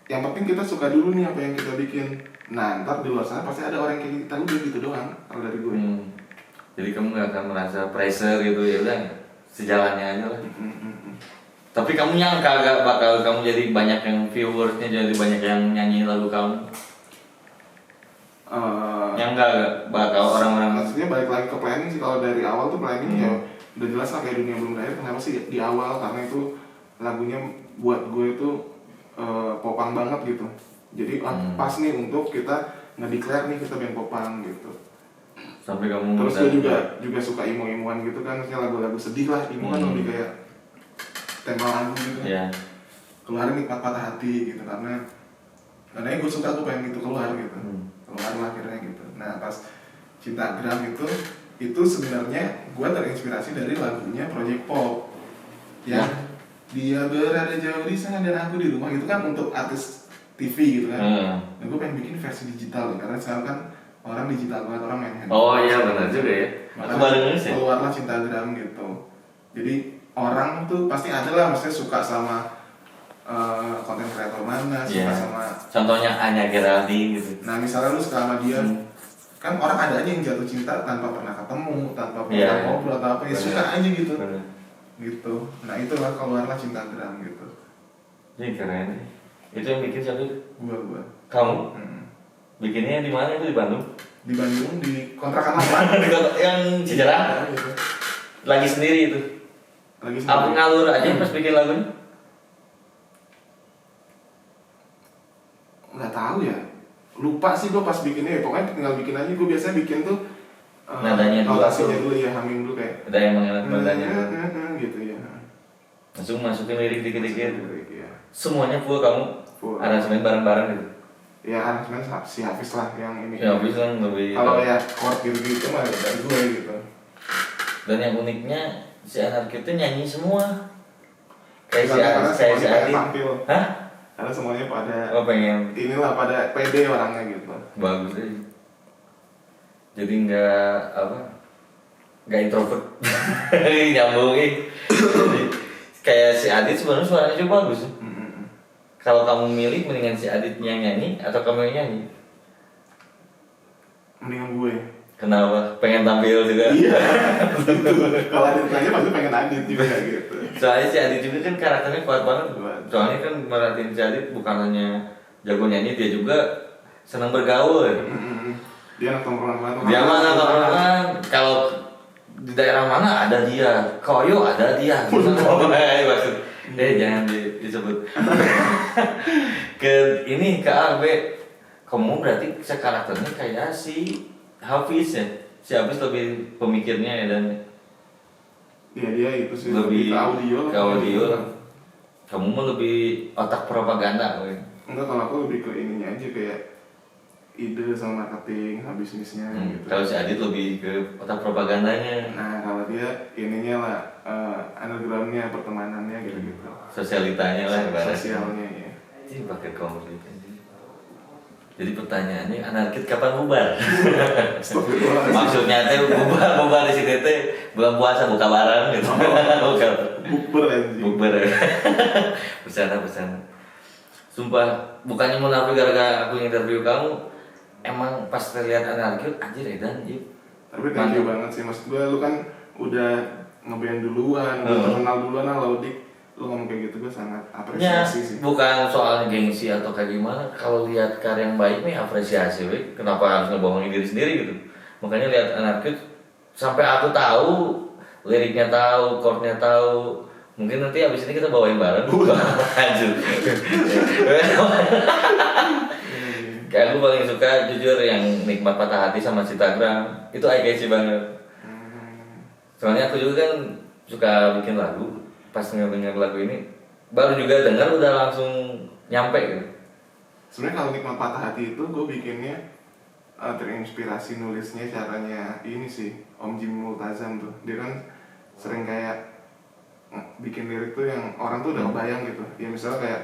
yang penting kita suka dulu nih apa yang kita bikin. Nah ntar di luar sana pasti ada orang yang kayak kita, udah gitu doang kalau dari gue. Jadi kamu nggak akan merasa pressure gitu, ya udah sejalannya aja lah. Tapi kamu nyangka gak bakal kamu jadi banyak yang viewersnya, jadi banyak yang nyanyi lagu kamu? Nyangka gak bakal orang-orang? Maksudnya balik lagi ke planning sih, kalau dari awal tuh planning ya udah jelas lah kayak Dunia Belum Lahir. Kenapa sih di awal? Karena itu lagunya buat gue itu popang banget gitu. Jadi pas nih untuk kita nge-declare nih kita band popang gitu. Sampai kamu terus gue juga suka emo-emoan gitu kan, misalnya lagu-lagu sedih lah. Emo kan lebih kayak tema lagu gitu kan. Yeah. Keluarin Nikmat Patah Hati gitu, karena gue suka, gue pengen itu keluar gitu. Keluar lah akhirnya gitu. Nah pas Cintagram itu sebenarnya gue terinspirasi dari lagunya Project Pop yang dia berada jauh di sana dan aku di rumah, itu kan untuk artis TV gitu kan. Nah gue pengen bikin versi digital karena sekarang kan orang digital banget, orang main handphone. Oh iya benar juga ya. Aku baru sih. Keluarlah Cintagram gitu. Jadi orang tuh pasti ada lah, maksudnya suka sama konten kreator mana, suka sama. Contohnya Anya Geraldine gitu. Nah misalnya lu suka sama dia, kan orang ada aja yang jatuh cinta tanpa pernah ketemu, tanpa pernah ngobrol atau apa, ya suka aja gitu. Gitu. Nah itulah keluarlah Cintagram gitu. Ini keren. Itu yang bikin siapa? Gua. Kamu? Bikinnya di mana itu, di Bandung? Di Bandung, di kontrakan lama. Yang Cijerah? Gitu. Lagi sendiri itu? Lagi sendiri. Apa ngalur aja pas bikin lagunya? Nggak tahu ya. Lupa sih gue pas bikinnya ya, pokoknya tinggal bikin aja. Gue biasanya bikin tuh nadanya dulu, notasinya dulu ya, humming dulu kayak ada yang mengenal nadanya gitu ya. Langsung masukin lirik dikit-dikit. Ya. Semuanya full kamu? Full. Aransemen bareng-bareng gitu? Ya aransemen si Hafiz lah yang ini. Si Hafiz kan lebih. Kalau ya chord gitu mah dari gue gitu. Dan yang uniknya si Anarki itu nyanyi semua. Kayak si Adi. Hah? Karena semuanya pada pengen. Inilah pada pede orangnya gitu. Bagus aja. Jadi nggak introvert. Nyambungin. Kayak si Adit sebenarnya suaranya juga bagus. Kalau kamu milih, mendingan si Aditnya nyanyi atau kamu yang nyanyi? Mendingan gue. Kenapa? Pengen tampil juga? Iya. Kalau Adit nanya pasti pengen Adit juga gitu. Soalnya si Adit juga kan karakternya kuat banget. Soalnya kan merhatiin si Adit bukan hanya jago nyanyi, dia juga senang bergaul. Dia anak tongkrongan. Dia mana tongkrongan? Kalau di daerah mana ada dia, Koyo ada dia. Maksud, jangan disebut. ke AB, kamu berarti karakternya kayak si Hafiz ya. Si Hafiz lebih pemikirnya ya, dan dia itu sih lebih ke audio lah. Kamu mah lebih otak propaganda. Enggak, kalau aku lebih ke ininya aja, kayak ide sama marketing, bisnisnya gitu. Kalau si Adit lebih ke otak propagandanya. Nah kalau dia ininya lah, undergroundnya, pertemanannya gitu. Sosialitanya lah, sosialnya ya. Ini pakai konflik. Jadi pertanyaannya, Anarkit kapan bubar? Maksudnya teh bubar di sini teh bulan puasa buka barang gitu. Bukber. Bercanda. Sumpah, bukannya munafik gara-gara aku interview kamu. Emang pas terlihat Anarkit, anjir Edan, Tapi thank you banget sih, maksud gue lu kan udah ngeband duluan, udah terkenal duluan lah Laudik. Lu ngomong kayak gitu gue sangat apresiasi sih. Bukan soal gengsi atau kayak gimana. Kalau lihat karya yang baik nih apresiasi, kenapa harus ngebohongin diri sendiri gitu. Makanya lihat Anarkit, sampai aku tahu liriknya, tahu chordnya, tahu. Mungkin nanti abis ini kita bawain bareng. Lanjut. Kayak aku paling suka jujur yang Nikmat Patah Hati sama Cintagram. Itu eye-catchy banget. Soalnya aku juga kan suka bikin lagu. Pas ngedenger lagu ini, baru juga dengar udah langsung nyampe gitu. Sebenarnya kalau Nikmat Patah Hati itu gue bikinnya terinspirasi nulisnya caranya ini sih, Om Jim Multazam tuh. Dia kan sering kayak bikin lirik tuh yang orang tuh udah kebayang gitu. Ya misalnya kayak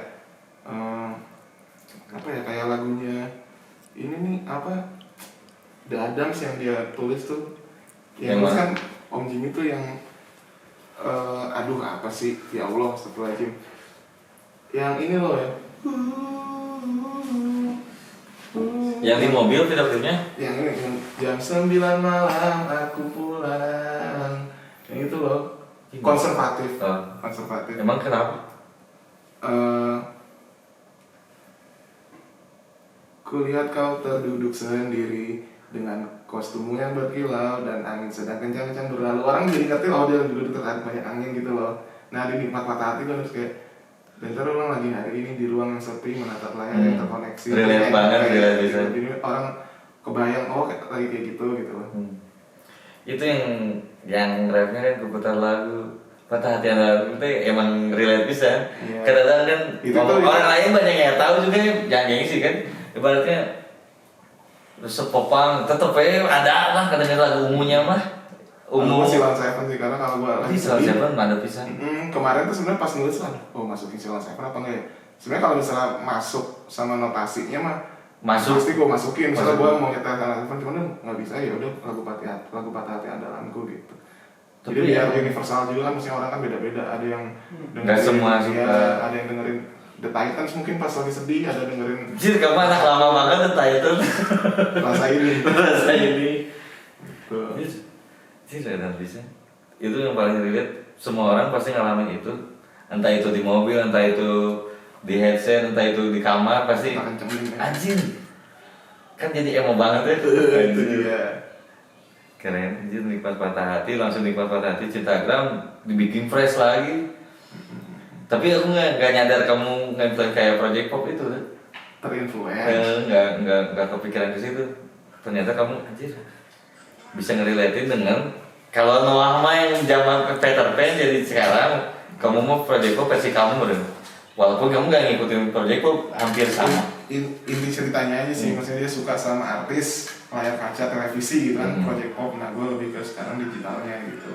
kayak lagunya ini nih The Adams yang dia tulis tuh. Yang tulis kan Om Jim itu yang aduh apa sih, ya Allah, astagfirullahaladzim. Yang ini loh ya, Yang di mobil video klipnya? Yang ini yang jam 9 malam aku pulang. Yang itu loh. Konservatif. Oh. Konservatif. Emang kenapa? Kulihat kau terduduk sendiri dengan kostummu yang berkilau dan angin sedang kencang-kencang berlalu. Orang jadi ngerti loh dia duduk terhadap banyak angin gitu loh. Nah di nikmat patah hati kan terus kayak dan terulang lagi hari ini di ruang yang sepi menatap layar yang terkoneksi. Relate banget, relate bisa. Jadi orang kebayang oh kayak lagi kayak gitu loh. Itu yang rapnya kan keputar lagu patah hati lagu itu emang relate bisa. Iya. Kadang-kadang kan Itu orang lain banyak yang tahu juga jangan gengsi kan. Ibaratnya sepopang tetep ada lah kadang-kadang lagu umumnya mah. Umum Silon Seven sih karena kalau gua lagi Silon Seven mana bisa. Kemarin tuh sebenarnya pas nulis lah, oh masukin Silon Seven apa enggak ya? Sebenarnya kalau misalnya masuk sama notasinya mah Masuk. pasti gua masukin. Misalnya gua mau nyetel Silon Seven cuman nggak bisa ya udah lagu patah hati andalanku gitu. Jadi biar universal juga kan, mesti orang kan beda-beda. Ada yang nggak semua suka. ada yang dengerin The Titans mungkin pas lagi sedih, ada dengerin Jir kamu anak lama banget The Titan. Rasa Ini. Rasa Ini. Tuh. Jir ada bisa. Itu yang paling relate. Semua orang pasti ngalamin itu. Entah itu di mobil, entah itu di headset, entah itu di kamar pasti. Anjir. Kan jadi emo banget ya. Itu dia. Keren, anjir nikmat patah hati, langsung nikmat patah hati, Cintagram dibikin fresh lagi. Tapi aku nggak nyadar kamu nge-influence kayak Project Pop itu kan? Terinfluence. Nggak kepikiran ke situ. Ternyata kamu anjir bisa ngerelatin dengan kalau Noah mah yang zaman Peter Pan jadi sekarang kamu mau Project Pop versi kamu bener. Walaupun kamu nggak ngikutin Project Pop hampir sama. Inti ceritanya aja sih, maksudnya dia suka sama artis layar kaca televisi gitu kan, Project Pop. Nah gue lebih ke sekarang digitalnya gitu.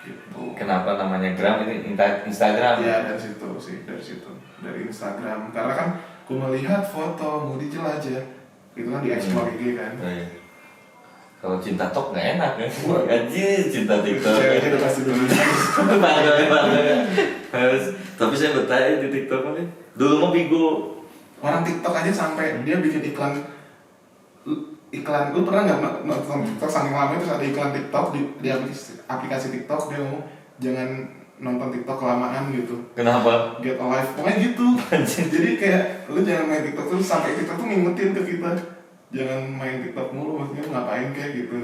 Gitu. Kenapa namanya Gram ini Instagram? Ya dari situ sih, dari Instagram. Karena kan gue melihat fotomu di jelajah, itu kan di explore IG kan. Oh, iya. Kalau cinta tok nggak enak kan? Anjir cinta TikTok. Ceweknya udah pasti dulu. Bangga. Tapi saya bertanya di TikTok kan. Dulu mah Bigo. Orang TikTok aja sampai dia bikin iklan, lu pernah nggak nonton TikTok saking lama itu ada iklan TikTok di aplikasi TikTok dia ngomong jangan nonton TikTok kelamaan gitu. Kenapa? Get a life, pokoknya gitu. Jadi kayak lu jangan main TikTok terus sampai TikTok tuh ngingetin ke kita jangan main TikTok mulu, maksudnya ngapain kayak gitu.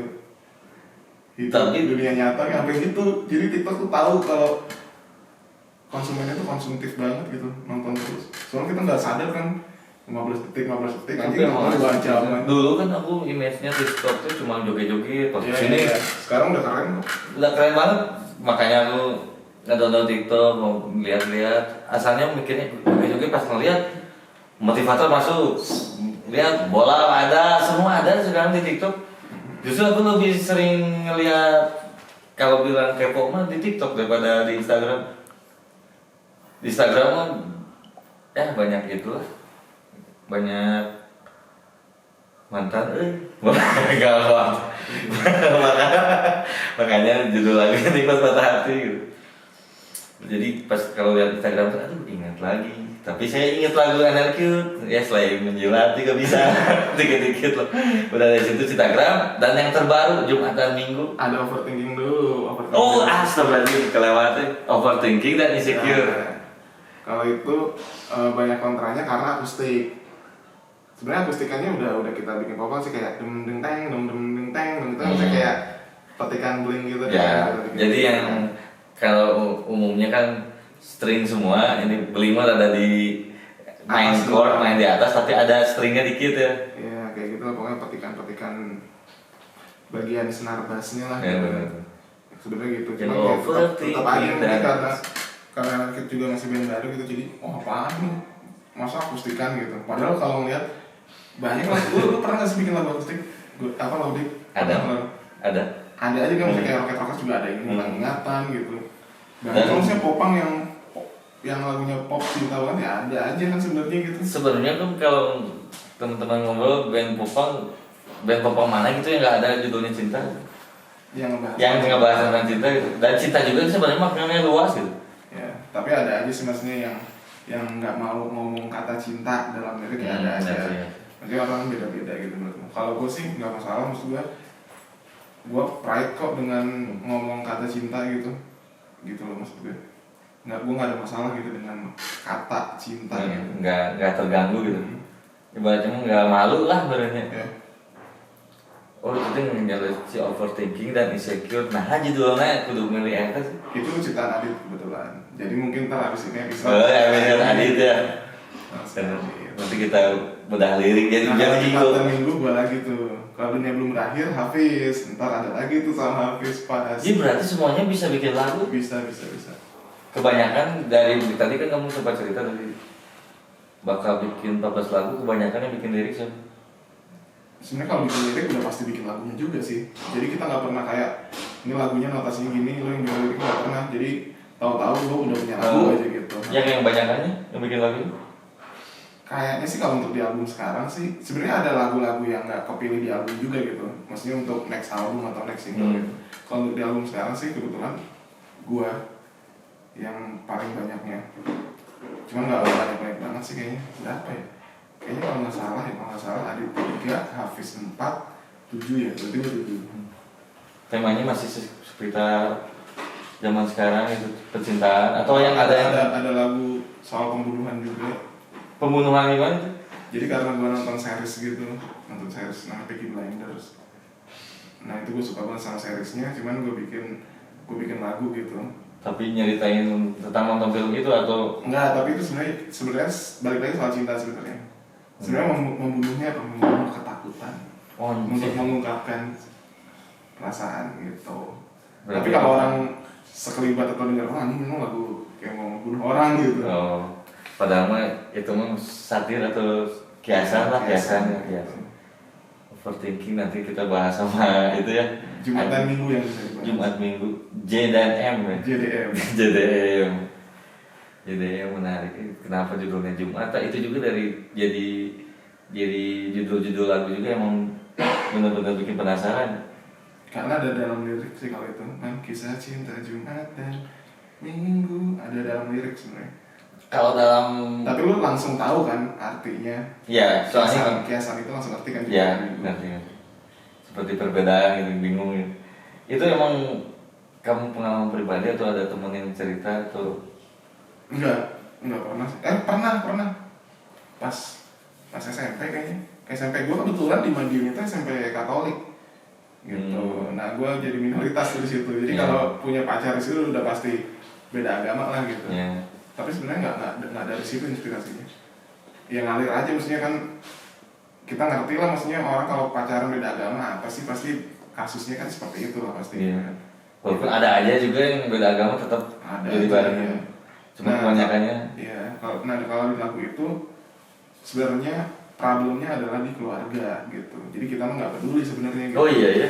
Itu Tapi dunia nyata kayak sampai gitu. Jadi TikTok tuh tahu kalau konsumennya tuh konsumtif banget gitu nonton terus. Soalnya kita nggak sadar kan 15 detik anjing nonton 2 jam. Dulu kan aku image-nya TikTok tuh cuma joget-joget pas sini. Ya. Sekarang udah keren kok. Udah keren banget. Makanya aku nge-download TikTok mau lihat-lihat. Asalnya mikirnya joget-joget pas ngeliat motivator masuk. Lihat bola ada, semua ada sekarang di TikTok. Justru aku lebih sering ngeliat kalau bilang kepo mah di TikTok daripada di Instagram. Di Instagram mah ya banyak itulah. Banyak mantan enggak makanya judul lagi nikmat patah hati gitu. Jadi pas kalau lihat Instagram tuh aduh ingat lagi, tapi saya ingat lagu Enercute ya selain menjilat juga bisa dikit-dikit loh. Udah dari situ Instagram dan yang terbaru Jumat dan Minggu Ada overthinking dulu. oh astagfirullahaladzim kelewatnya overthinking dan insecure. Nah, kalau itu banyak kontranya karena akustik. Sebenarnya akustikannya udah kita bikin popang sih kayak dem deng teng itu kan kayak petikan bling gitu Ya, jadi yang kalau umumnya kan string semua, ini belima ada di main chord, main di atas, tapi ada stringnya dikit ya. Iya, kayak gitu lah, pokoknya petikan-petikan bagian senar bassnya lah. Ya, gitu. bener. Sebenarnya gitu, Yang cuma tetap aja overthinking mungkin dan- karena kita juga masih band baru gitu, jadi apaan nih, masa akustikan gitu. Padahal kalau ngeliat banyak lah, lu pernah nggak sih bikin lagu akustik? Apa lagu dik? Ada. Ada aja kan, misalnya kayak Rocket Rockers juga ada yang hilang ingatan gitu. Dan Dan- kalau misalnya popang yang lagunya pop cinta banget ya ada aja kan sebenarnya gitu. Sebenarnya kan kalau teman-teman ngobrol band popang mana gitu yang nggak ada judulnya cinta, yang ngebahas tentang cinta gitu. Dan cinta juga sebenarnya maknanya luas gitu. Ya, tapi ada aja sih maksudnya yang nggak mau ngomong kata cinta dalam lirik ya ada aja. Maksudnya orang beda-beda gitu menurut gue. Kalau gue sih nggak masalah, maksud gue pride kok dengan ngomong kata cinta gitu loh maksud gue. Gue nggak ada masalah gitu dengan kata cinta gitu. Nggak terganggu gitu. Ibaratnya nggak malu lah sebenarnya. Yeah. Oh itu yang si overthinking dan insecure. Nah judulnya kudu milih eta sih. Itu ciptaan Adit kebetulan. Jadi mungkin ntar abis ini episode. Oh ya bener Adit ya. Nah, Nanti kita bedah lirik jadi nah, jingle. minggu gue lagi tuh. Kalau dunia belum berakhir, Hafiz. Ntar ada lagi tuh sama Hafiz pas. Jadi berarti semuanya bisa bikin lagu? Bisa. Kebanyakan dari tadi kan kamu sempat cerita dari bakal bikin 14 lagu, kebanyakan yang bikin lirik siapa? Sebenarnya kalau bikin lirik udah pasti bikin lagunya juga sih. Jadi kita nggak pernah kayak ini lagunya notasinya gini, lo yang bikin lirik nggak pernah. Jadi tahu-tahu lo udah punya lagu aja gitu. Yang banyakannya yang bikin lagu? Kayaknya sih kalau untuk di album sekarang sih sebenarnya ada lagu-lagu yang nggak kepilih di album juga gitu. Maksudnya untuk next album atau next single gitu. Kalau untuk di album sekarang sih kebetulan gua yang paling banyaknya. Cuman nggak banyak banget sih kayaknya. Berapa ya? Kayaknya kalau nggak salah ada 3, Hafiz 4, 7 ya. Berarti gue 7. Temanya masih sekitar zaman sekarang itu percintaan atau yang ada lagu soal pembunuhan juga. Pembunuhan gimana tuh? Jadi karena gue nonton series gitu, namanya Peaky Blinders. Nah itu gue suka banget sama seriesnya, cuman gue bikin lagu gitu. Tapi nyeritain tentang nonton film itu atau enggak? Tapi itu sebenarnya balik lagi soal cinta sebenarnya. Sebenarnya membunuhnya atau membunuh ketakutan untuk mengungkapkan perasaan gitu. Tapi kalau orang sekelibat atau dengar ini memang lagu kayak mau membunuh orang gitu. oh, padahal mah itu mah satir atau kiasan lah kiasan. Overthinking nanti kita bahas sama itu ya. Jumat dan Minggu yang bisa dibahas. Jumat Minggu J dan M ya. JDM menarik. Kenapa judulnya Jumat? Itu juga jadi judul-judul lagu juga emang benar-benar bikin penasaran. Karena ada dalam lirik sih kalau itu kan kisah cinta Jumat dan Minggu ada dalam lirik sebenarnya. Kalau dalam tapi lu langsung tahu kan artinya. Iya, soalnya kiasan itu langsung ngerti kan. Iya, ngerti. Seperti perbedaan gitu, bingung gitu. Itu emang kamu pengalaman pribadi atau ada temen yang cerita atau enggak pernah sih. Pernah. Pas SMP kayaknya. SMP gue kebetulan di Madiun itu SMP Katolik. Gitu. Nah, gue jadi minoritas di situ. Jadi kalau punya pacar di situ udah pasti beda agama lah gitu. Tapi sebenarnya nggak dari situ inspirasinya. Ya ngalir aja, maksudnya kan kita ngerti lah, maksudnya orang kalau pacaran beda agama apa sih, pasti kasusnya kan seperti itu lah pasti. Walaupun ada aja juga yang beda agama tetap ada jadi bareng. Ya. Cuma kebanyakannya. Iya. Kalau di lagu itu sebenarnya problemnya adalah di keluarga gitu. Jadi kita mah nggak peduli sebenarnya. Gitu. Oh iya ya.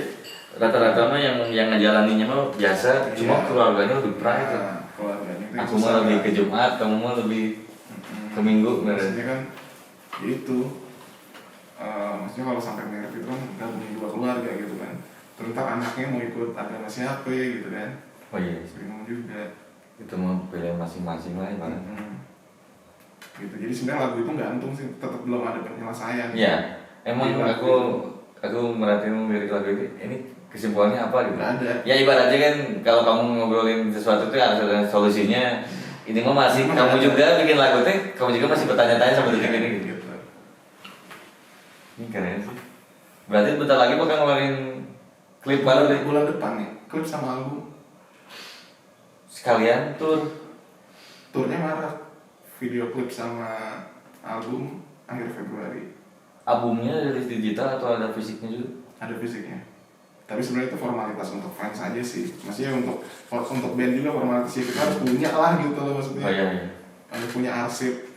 Rata-rata mah yang ngejalaninya mah biasa, cuma keluarganya lebih pride. Keluarganya. Aku mah lebih ke Jumat, kamu mah lebih ke Minggu. Maksudnya kan itu. Maksudnya kalau sampai mirip itu kan gabungin 2 keluarga gitu kan. Terus ntar anaknya mau ikut agama siapa gitu kan. Oh iya. Bingung juga. Itu mah pilihan masing-masing lah ya. Gitu. Jadi sebenarnya lagu itu gantung sih, tetap belum ada penyelesaian. Iya. Emang aku merhatiin lirik lagu ini kesimpulannya apa gitu? Nggak ada. Ya ibaratnya kan kalau kamu ngobrolin sesuatu itu harus ada solusinya. Ini mah masih kamu juga bikin lagu teh, kamu juga masih bertanya-tanya sama detik ini gitu. Ini keren sih. Berarti bentar lagi bakal ngeluarin klip baru deh. Bulan depan nih, klip sama album. Sekalian Turnya Maret. Video klip sama album akhir Februari. Albumnya rilis digital atau ada fisiknya juga? Ada fisiknya. Tapi sebenarnya itu formalitas untuk fans aja sih. Maksudnya untuk band juga formalitas ya, kita harus punya lah gitu loh maksudnya. Oh iya. Harus punya arsip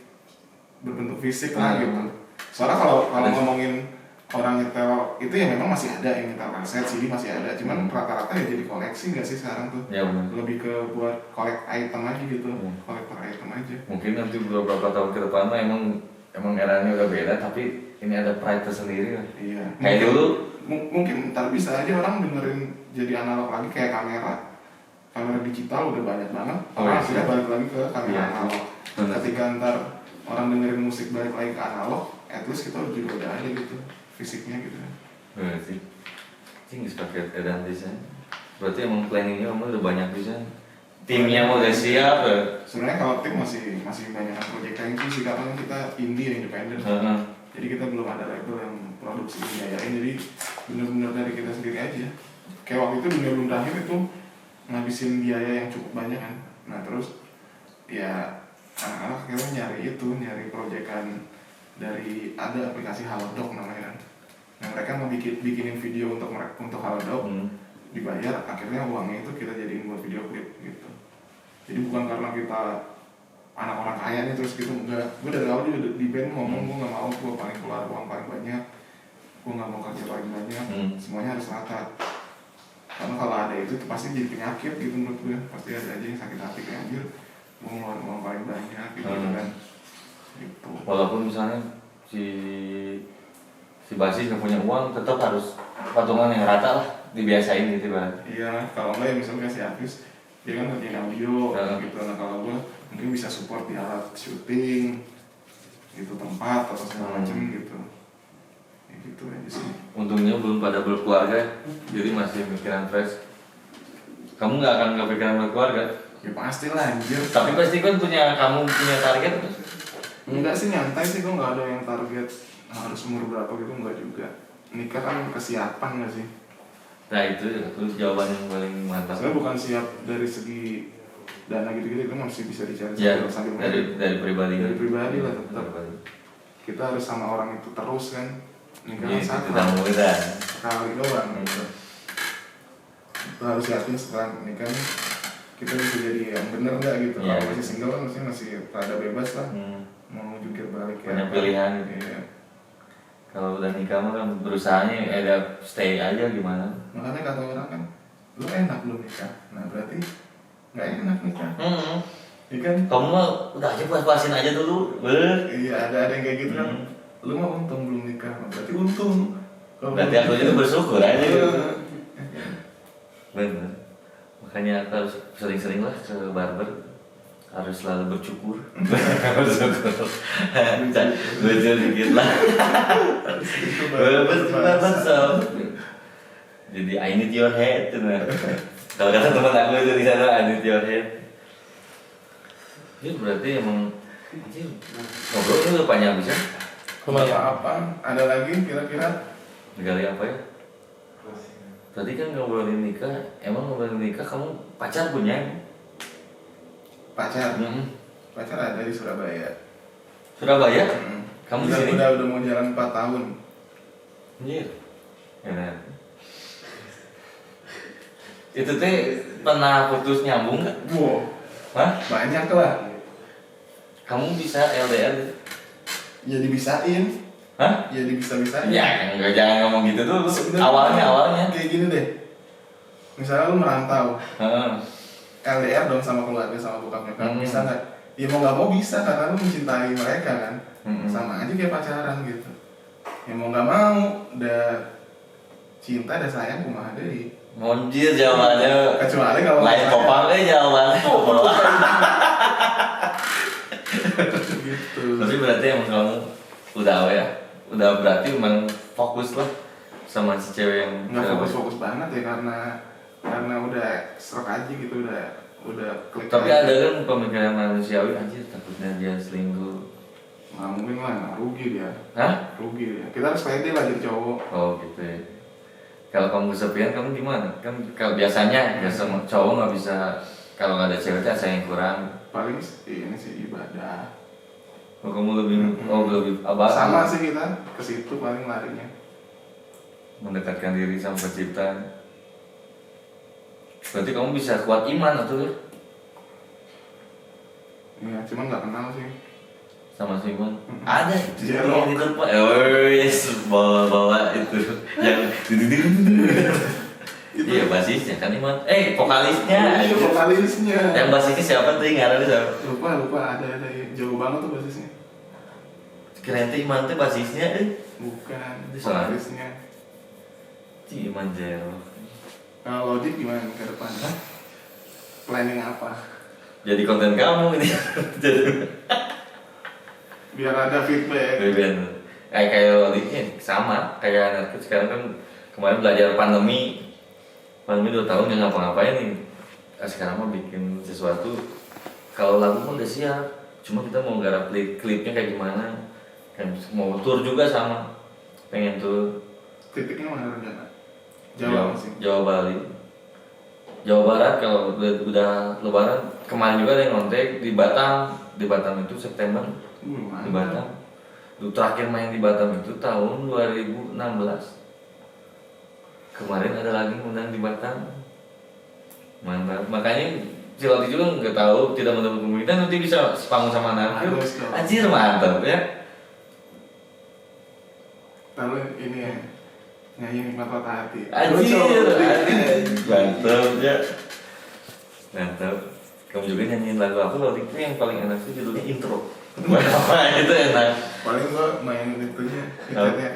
berbentuk fisik lah gitu. Soalnya kalau ngomongin orang nyetel itu ya memang masih ada yang nyetel kaset, CD masih ada. Cuman rata-rata ya jadi koleksi nggak sih sekarang tuh? Ya benar. Lebih ke buat collect item aja gitu, kolektor item aja. Mungkin nanti beberapa tahun ke depan mah emang eranya udah beda, tapi ini ada pride tersendiri lah. Iya. Kayak dulu mungkin ntar bisa aja orang dengerin jadi analog lagi kayak kamera digital udah banyak banget. Akhirnya balik lagi ke kamera analog. Ketika ntar orang dengerin musik balik lagi ke analog, at least kita juga udah ada gitu fisiknya gitu. Berarti tinggi pakai edan desain. Berarti emang planningnya kamu udah banyak bisa. Timnya mau udah siap ya? Sebenarnya kalau tim masih banyak project thank you sih, karena kita indie independen. Jadi kita belum ada label yang produksi biayain, jadi benar-benar dari kita sendiri aja. Kayak waktu itu Dunia Belum Berakhir itu ngabisin biaya yang cukup banyak kan. Nah terus ya anak-anak akhirnya nyari proyekan dari ada aplikasi Halodoc namanya kan. Nah mereka mau bikinin video untuk Halodoc, dibayar, akhirnya uangnya itu kita jadiin buat video klip gitu. Jadi bukan karena kita anak orang kaya nih terus gitu, enggak. Gue dari awal juga di band ngomong gue nggak mau gue paling keluar uang paling banyak, gue nggak mau kerja paling banyak, semuanya harus rata. Karena kalau ada itu pasti jadi penyakit gitu menurut gue, pasti ada aja yang sakit hati kayak anjir, gue ngeluarin uang paling banyak gitu kan. Gitu. Walaupun misalnya si basis nggak punya uang, tetap harus patungan yang rata lah, dibiasain gitu kan. Iya, kalau enggak ya misalnya kasih artis, dia kan ngerjain audio gitu. Nah kalau gue mungkin bisa support di alat syuting, gitu, tempat atau segala macam gitu. Ya gitu aja sih. Untungnya belum pada berkeluarga, jadi masih pikiran fresh. Kamu nggak akan kepikiran berkeluarga? Ya pasti lah anjir. Tapi pasti kan kamu punya target. Enggak sih, nyantai sih, gue nggak ada yang target harus umur berapa gitu, enggak juga. Nikah kan kesiapan nggak sih? Nah itu jawaban yang paling mantap. Saya bukan siap dari segi dana gitu-gitu, itu masih bisa dicari ya, sambil dari pribadi. Dari pribadi lah tetap. Pribadi. Kita harus sama orang itu terus kan. Nikah Iya, satu kali doang gitu. Kita harus yakin setelah nikah kita bisa jadi yang bener nggak gitu. Ya. Kalau masih single kan masih rada bebas lah. Mau jungkir balik ya. Banyak pilihan. Iya. Kalau udah nikah mah kan berusahanya ada stay aja gimana. Makanya kata orang kan, lu enak belum nikah. Nah berarti nggak enak nikah. Iya kan? Kamu mah udah aja puas-puasin aja dulu. Iya, ada yang kayak gitu kan. Lu mah untung belum nikah, berarti untung. Berarti aku juga bersyukur aja gitu. Bener. Makanya aku harus sering-sering lah ke barber. Harus selalu bersyukur. Bersyukur. Lucu dikit lah. Bersyukur. Jadi I need your head. Kalau kata teman aku itu di sana I need your head. Ini berarti emang ngobrol ini udah panjang bisa. Kemana apa? Ada lagi kira-kira? Negali apa ya? Tadi kan ngobrolin nikah, emang ngobrolin nikah kamu pacar punya? Pacar? Pacar ada di Surabaya. Surabaya? Kamu di sini? Udah mau jalan 4 tahun. Iya. Enak. Itu teh pernah putus nyambung nggak? Wow. Hah? Banyak lah. Kamu bisa LDR? Ya dibisain. Hah? Ya bisa-bisain. Ya enggak, jangan ngomong gitu dulu. Awalnya. Kayak gini deh. Misalnya lu merantau. LDR dong sama keluarga sama bokap nyokap, bisa nggak? Ya mau nggak mau bisa karena lu mencintai mereka kan. Sama aja kayak pacaran gitu. Ya mau nggak mau, udah cinta udah sayang kumaha deui. Monjir jawabannya. Kecuali kalau lain popang jawabannya. Gitu. Tapi berarti emang kamu udah ya? Udah berarti emang fokus lah sama si cewek yang nggak fokus banget ya karena udah serak aja gitu, udah klik. Tapi aja. ada kan pemikiran manusiawi anjir takutnya dia selingkuh. Nggak mungkin lah, rugi dia. Hah? Rugi dia. Kita harus pede lah jadi cowok. Oh gitu ya. Kalau kamu kesepian kamu gimana? Kan kalau biasanya sama cowok nggak bisa, kalau nggak ada ceweknya saya yang kurang. Paling ini sih ibadah. Oh, kamu lebih apa? Sama sih kita ke situ paling larinya. Mendekatkan diri sama pencipta. Berarti kamu bisa kuat iman atau? Iya, cuman nggak kenal sih. Sama si iman. Ada itu Jerok. yang di tempat. Yes, bawa itu yang iya basisnya kan iman. Vokalisnya. Iya, vokalisnya. Yang basisnya siapa tuh? Ngarannya siapa? Lupa ada jauh banget tuh basisnya. Keren tuh iman tuh basisnya. Bukan, Itu salah. vokalisnya. Si iman Jero. Nah, Lodik gimana ke depan? Planning apa? Jadi konten kamu ini. Biar ada feedback. kayak Lodi sama kayak anakku sekarang kan kemarin belajar pandemi 2 tahun nggak ngapa-ngapain nih. Sekarang mau bikin sesuatu, kalau lagu mah udah siap, cuma kita mau garap klipnya kayak gimana, kan mau tour juga sama, pengen tour. Titiknya mana rencana? Jawa sih. Jawa Bali, Jawa Barat kalau udah Lebaran. Kemarin juga ada yang ngontek di Batam itu September di Batam. Terakhir main di Batam itu tahun 2016. Kemarin ada lagi undang di Batam. Mantap. Makanya Ciloti juga nggak tahu, tidak mendapat kemungkinan nanti bisa sepanggung sama anakku. Anjir mantap ya. Lalu ini ya, nyanyi Nikmat Patah Hati. Anjir, mantap ya. Mantap. Kamu juga nyanyiin lagu apa? Lalu itu yang paling enak sih judulnya intro. Wah, itu enak. Paling gua main itunya, gitarnya.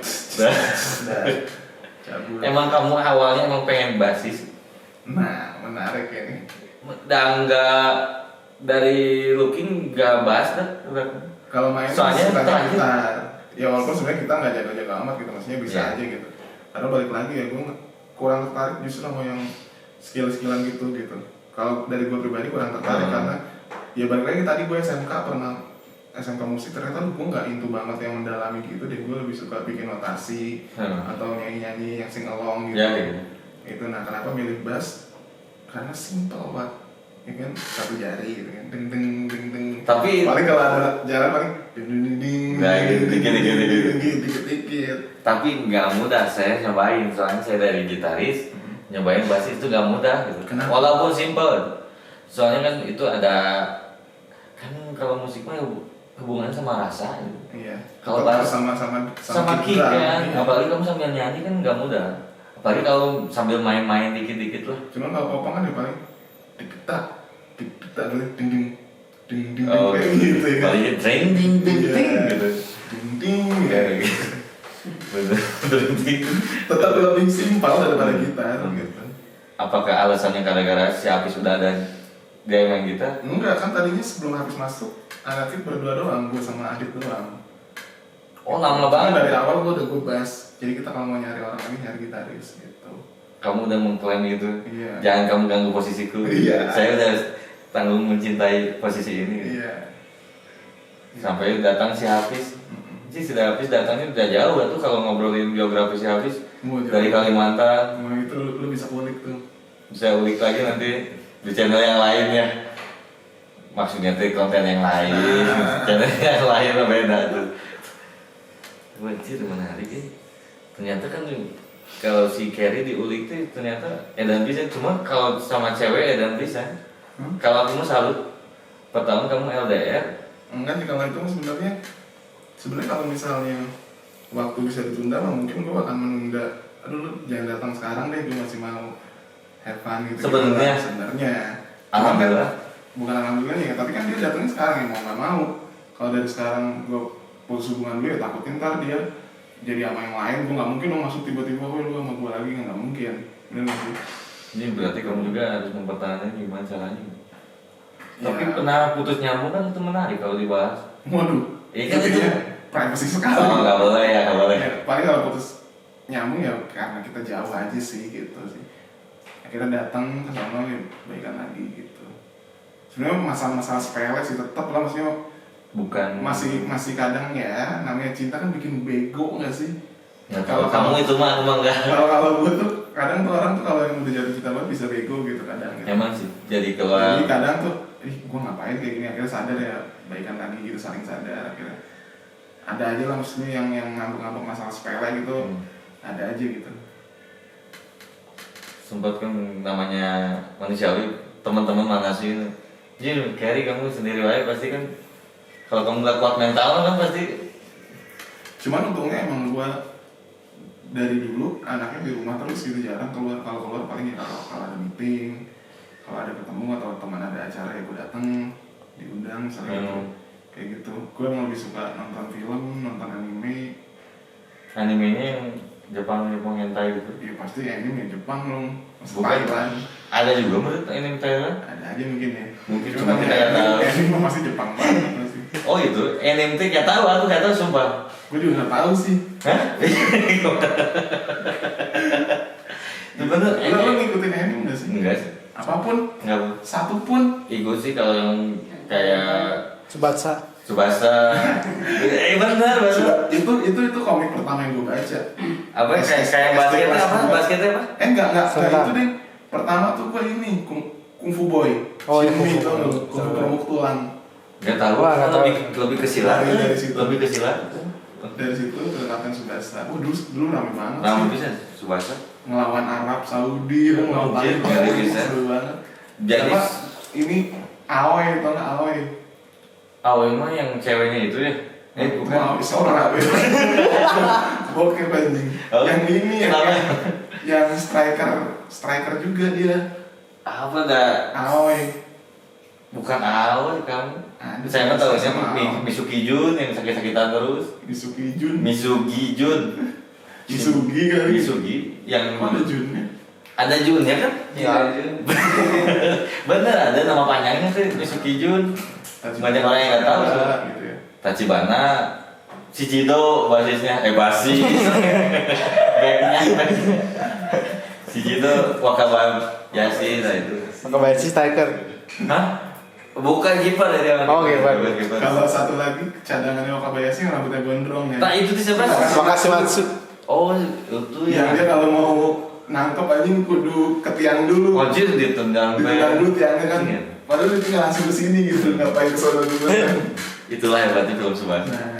Emang kamu awalnya emang pengen basis? Nah, menarik ini. Dan nggak dari looking nggak bass dah. Kalau main Soalnya sukanya terakhir. gitar. Ya walaupun sebenarnya kita nggak jaga-jaga amat gitu, maksudnya bisa Yeah. aja gitu. Karena balik lagi ya, gue kurang tertarik justru sama yang skill-skillan gitu. Kalau dari gue pribadi kurang tertarik karena ya balik lagi tadi gue SMK musik ternyata gue nggak into banget yang mendalami gitu deh. Gue lebih suka bikin notasi atau nyanyi-nyanyi yang sing along gitu. Ya, gitu. Itu nah kenapa milih bass? Karena simple banget, ya kan, satu jari gitu kan, deng deng deng deng. Tapi paling kalau ada jalan paling ding ding ding ding. Nah, gitu, dikit. Dikit. Tapi nggak mudah saya nyobain, soalnya saya dari gitaris nyobain basis itu nggak mudah gitu. Kenapa? Walaupun simple, soalnya kan itu ada kan kalau musik mah hubungannya sama rasa gitu. Iya. Kalau Tetap bass sama kick kan, iya. apalagi kamu sambil nyanyi kan nggak mudah. Apalagi kalau sambil main-main dikit-dikit lah. Cuman kalau kopang kan ya paling diketak ding ding ding ding Oh, kayak gitu ya kan. paling ding ding ding Iya. ding gitu. Ding ding ya. Kayak gitu. Bener ding. Tetap lebih simpel daripada gitar gitu. Apakah alasannya gara-gara si Apis sudah ada dia main gitar? Enggak, kan tadinya sebelum habis masuk anak kita berdua doang, gue sama Adit doang. Oh, lama Cuman banget. dari awal gue udah bass, jadi kita kalau mau nyari orang lagi nyari gitaris gitu. Kamu udah mengklaim gitu. Iya. Jangan kamu ganggu posisiku. Iya. Saya udah tanggung mencintai posisi ini. Iya. Sampai datang si Hafiz. Si Hafiz datangnya udah jauh tuh kalau ngobrolin biografi si Hafiz. Dari Kalimantan. Nah itu lu bisa kulik tuh. Bisa ulik lagi nanti di channel yang lain ya. Maksudnya tuh konten yang lain. Channel yang lain mah beda tuh. Wajir menarik ya. Ternyata kan kalau si Carrie diulik tuh ternyata edan bisa. Cuma kalau sama cewek edan bisa. Kalau aku mah salut. Pertama kamu LDR. Enggak sih kalau itu sebenarnya kalau misalnya waktu bisa ditunda mah mungkin gue akan menunda. Aduh lu jangan datang sekarang deh, gue masih mau have fun gitu. Sebenarnya. Alhamdulillah. Bukan alhamdulillah ya, tapi kan dia datangnya sekarang ya mau nggak mau. Kalau dari sekarang gue putus hubungan dulu ya takutin ntar dia jadi sama yang lain. Gue nggak mungkin lo masuk tiba-tiba lu sama gue lagi, nggak mungkin. Bener nggak sih? Ini berarti kamu juga harus mempertahankan gimana caranya. Ya. Tapi pernah putus nyambung kan itu menarik kalau dibahas. Waduh. Iya kan itu. Privacy sekali. Oh nggak boleh ya, nggak boleh. Ya, paling kalau putus nyambung ya karena kita jauh aja sih gitu sih. Akhirnya datang ke sana ya baikan lagi gitu. Sebenarnya masalah-masalah sepele sih tetap lah, maksudnya Bukan. masih kadang ya namanya cinta kan bikin bego nggak sih? Ya, kalau kamu itu mah emang enggak. Kalau gue tuh kadang tuh orang tuh kalau yang udah jatuh cinta banget bisa bego gitu kadang. Gitu. Emang sih jadi keluar. Jadi kadang tuh, gue ngapain kayak gini, akhirnya sadar ya baikan lagi gitu, saling sadar akhirnya. Ada aja lah maksudnya yang ngambek-ngambek masalah sepele gitu, ada aja gitu. Sempat kan namanya manusiawi, teman-teman mana sih? Jadi Carrie kamu sendiri aja pasti kan. Kalau kamu nggak kuat mental kan pasti. Cuman untungnya emang gue dari dulu anaknya di rumah terus gitu, jarang keluar. Kalau keluar paling ya kalau ada meeting, kalau ada ketemu atau teman ada acara ya gue datang, diundang misalnya gitu. Kayak gitu. Gue emang lebih suka nonton film, nonton anime. Animenya yang Jepang hentai gitu. Ya pasti anime Jepang dong. Bukan. Thailand. Ada juga menurut anime Thailand? Ada aja mungkin ya. Mungkin cuma kita nggak tahu. Anime masih Jepang banget masih. Oh itu, anime tuh nggak tahu, aku nggak tahu sumpah. Gue juga nggak tahu sih. Hah? Bener. Lo ngikutin anime nggak sih? Enggak sih. Apapun, Enggak. satu pun. Ikut sih kalau yang kayak Tsubasa. Tsubasa. Bener. Itu komik pertama yang gue baca. Apa kayak basketnya apa? Basketnya apa? Enggak Sentai. itu deh. Pertama tuh gue ini Kung Fu Boy. Oh, iya, Shinmi, Kung Fu tau Boy. nggak? Kung Fu Peremuk Tulang. Enggak tahu. Wah, nggak tahu. Lebih ke silat. Dari situ. Lebih ke silat. Dari situ ke Kapten Tsubasa. Dulu rame banget Nama sih. bisa Tsubasa. Ngelawan Arab Saudi, ngelawan Anjir, Thailand, nggak bisa. seru banget. Jadi Apa, ini Aoi, tau nggak Aoi? Aoi mah yang ceweknya itu ya? Bukan. Aoi, seorang Aoi. Bokep anjing. Oh, Yang ini kenapa? yang striker juga dia. Apa dah? Aoi. Bukan Aoi kamu. Ada Saya nggak tahu sama siapa Aoi. Misugi Jun yang sakit-sakitan terus. Misugi Jun. Misugi Jun. Misugi kali. Misugi yang Kok ada Junnya? ada Jun ya kan? Iya. Bener ada nama panjangnya tuh Misugi Jun. Banyak orang yang nggak tahu tuh. Gitu ya. Tachibana, Shichido basisnya, basis. Backnya. Shichido Wakabayashi nah itu. Wakabayashi striker. Hah? Bukan kiper ya dia. Oh, kiper. Kalau satu lagi cadangannya Wakabayashi yang rambutnya gondrong ya. Tak itu tuh siapa? Wakashimatsu. Oh, itu Yang dia ya. kalau mau nangkep aja kudu ke tiang dulu. Wajib ditendang. Ditendang dulu tiangnya kan. Iya. Padahal dia tinggal langsung ke sini gitu, ngapain ke sono dulu kan. Itulah hebatnya film Tsubasa. Nah,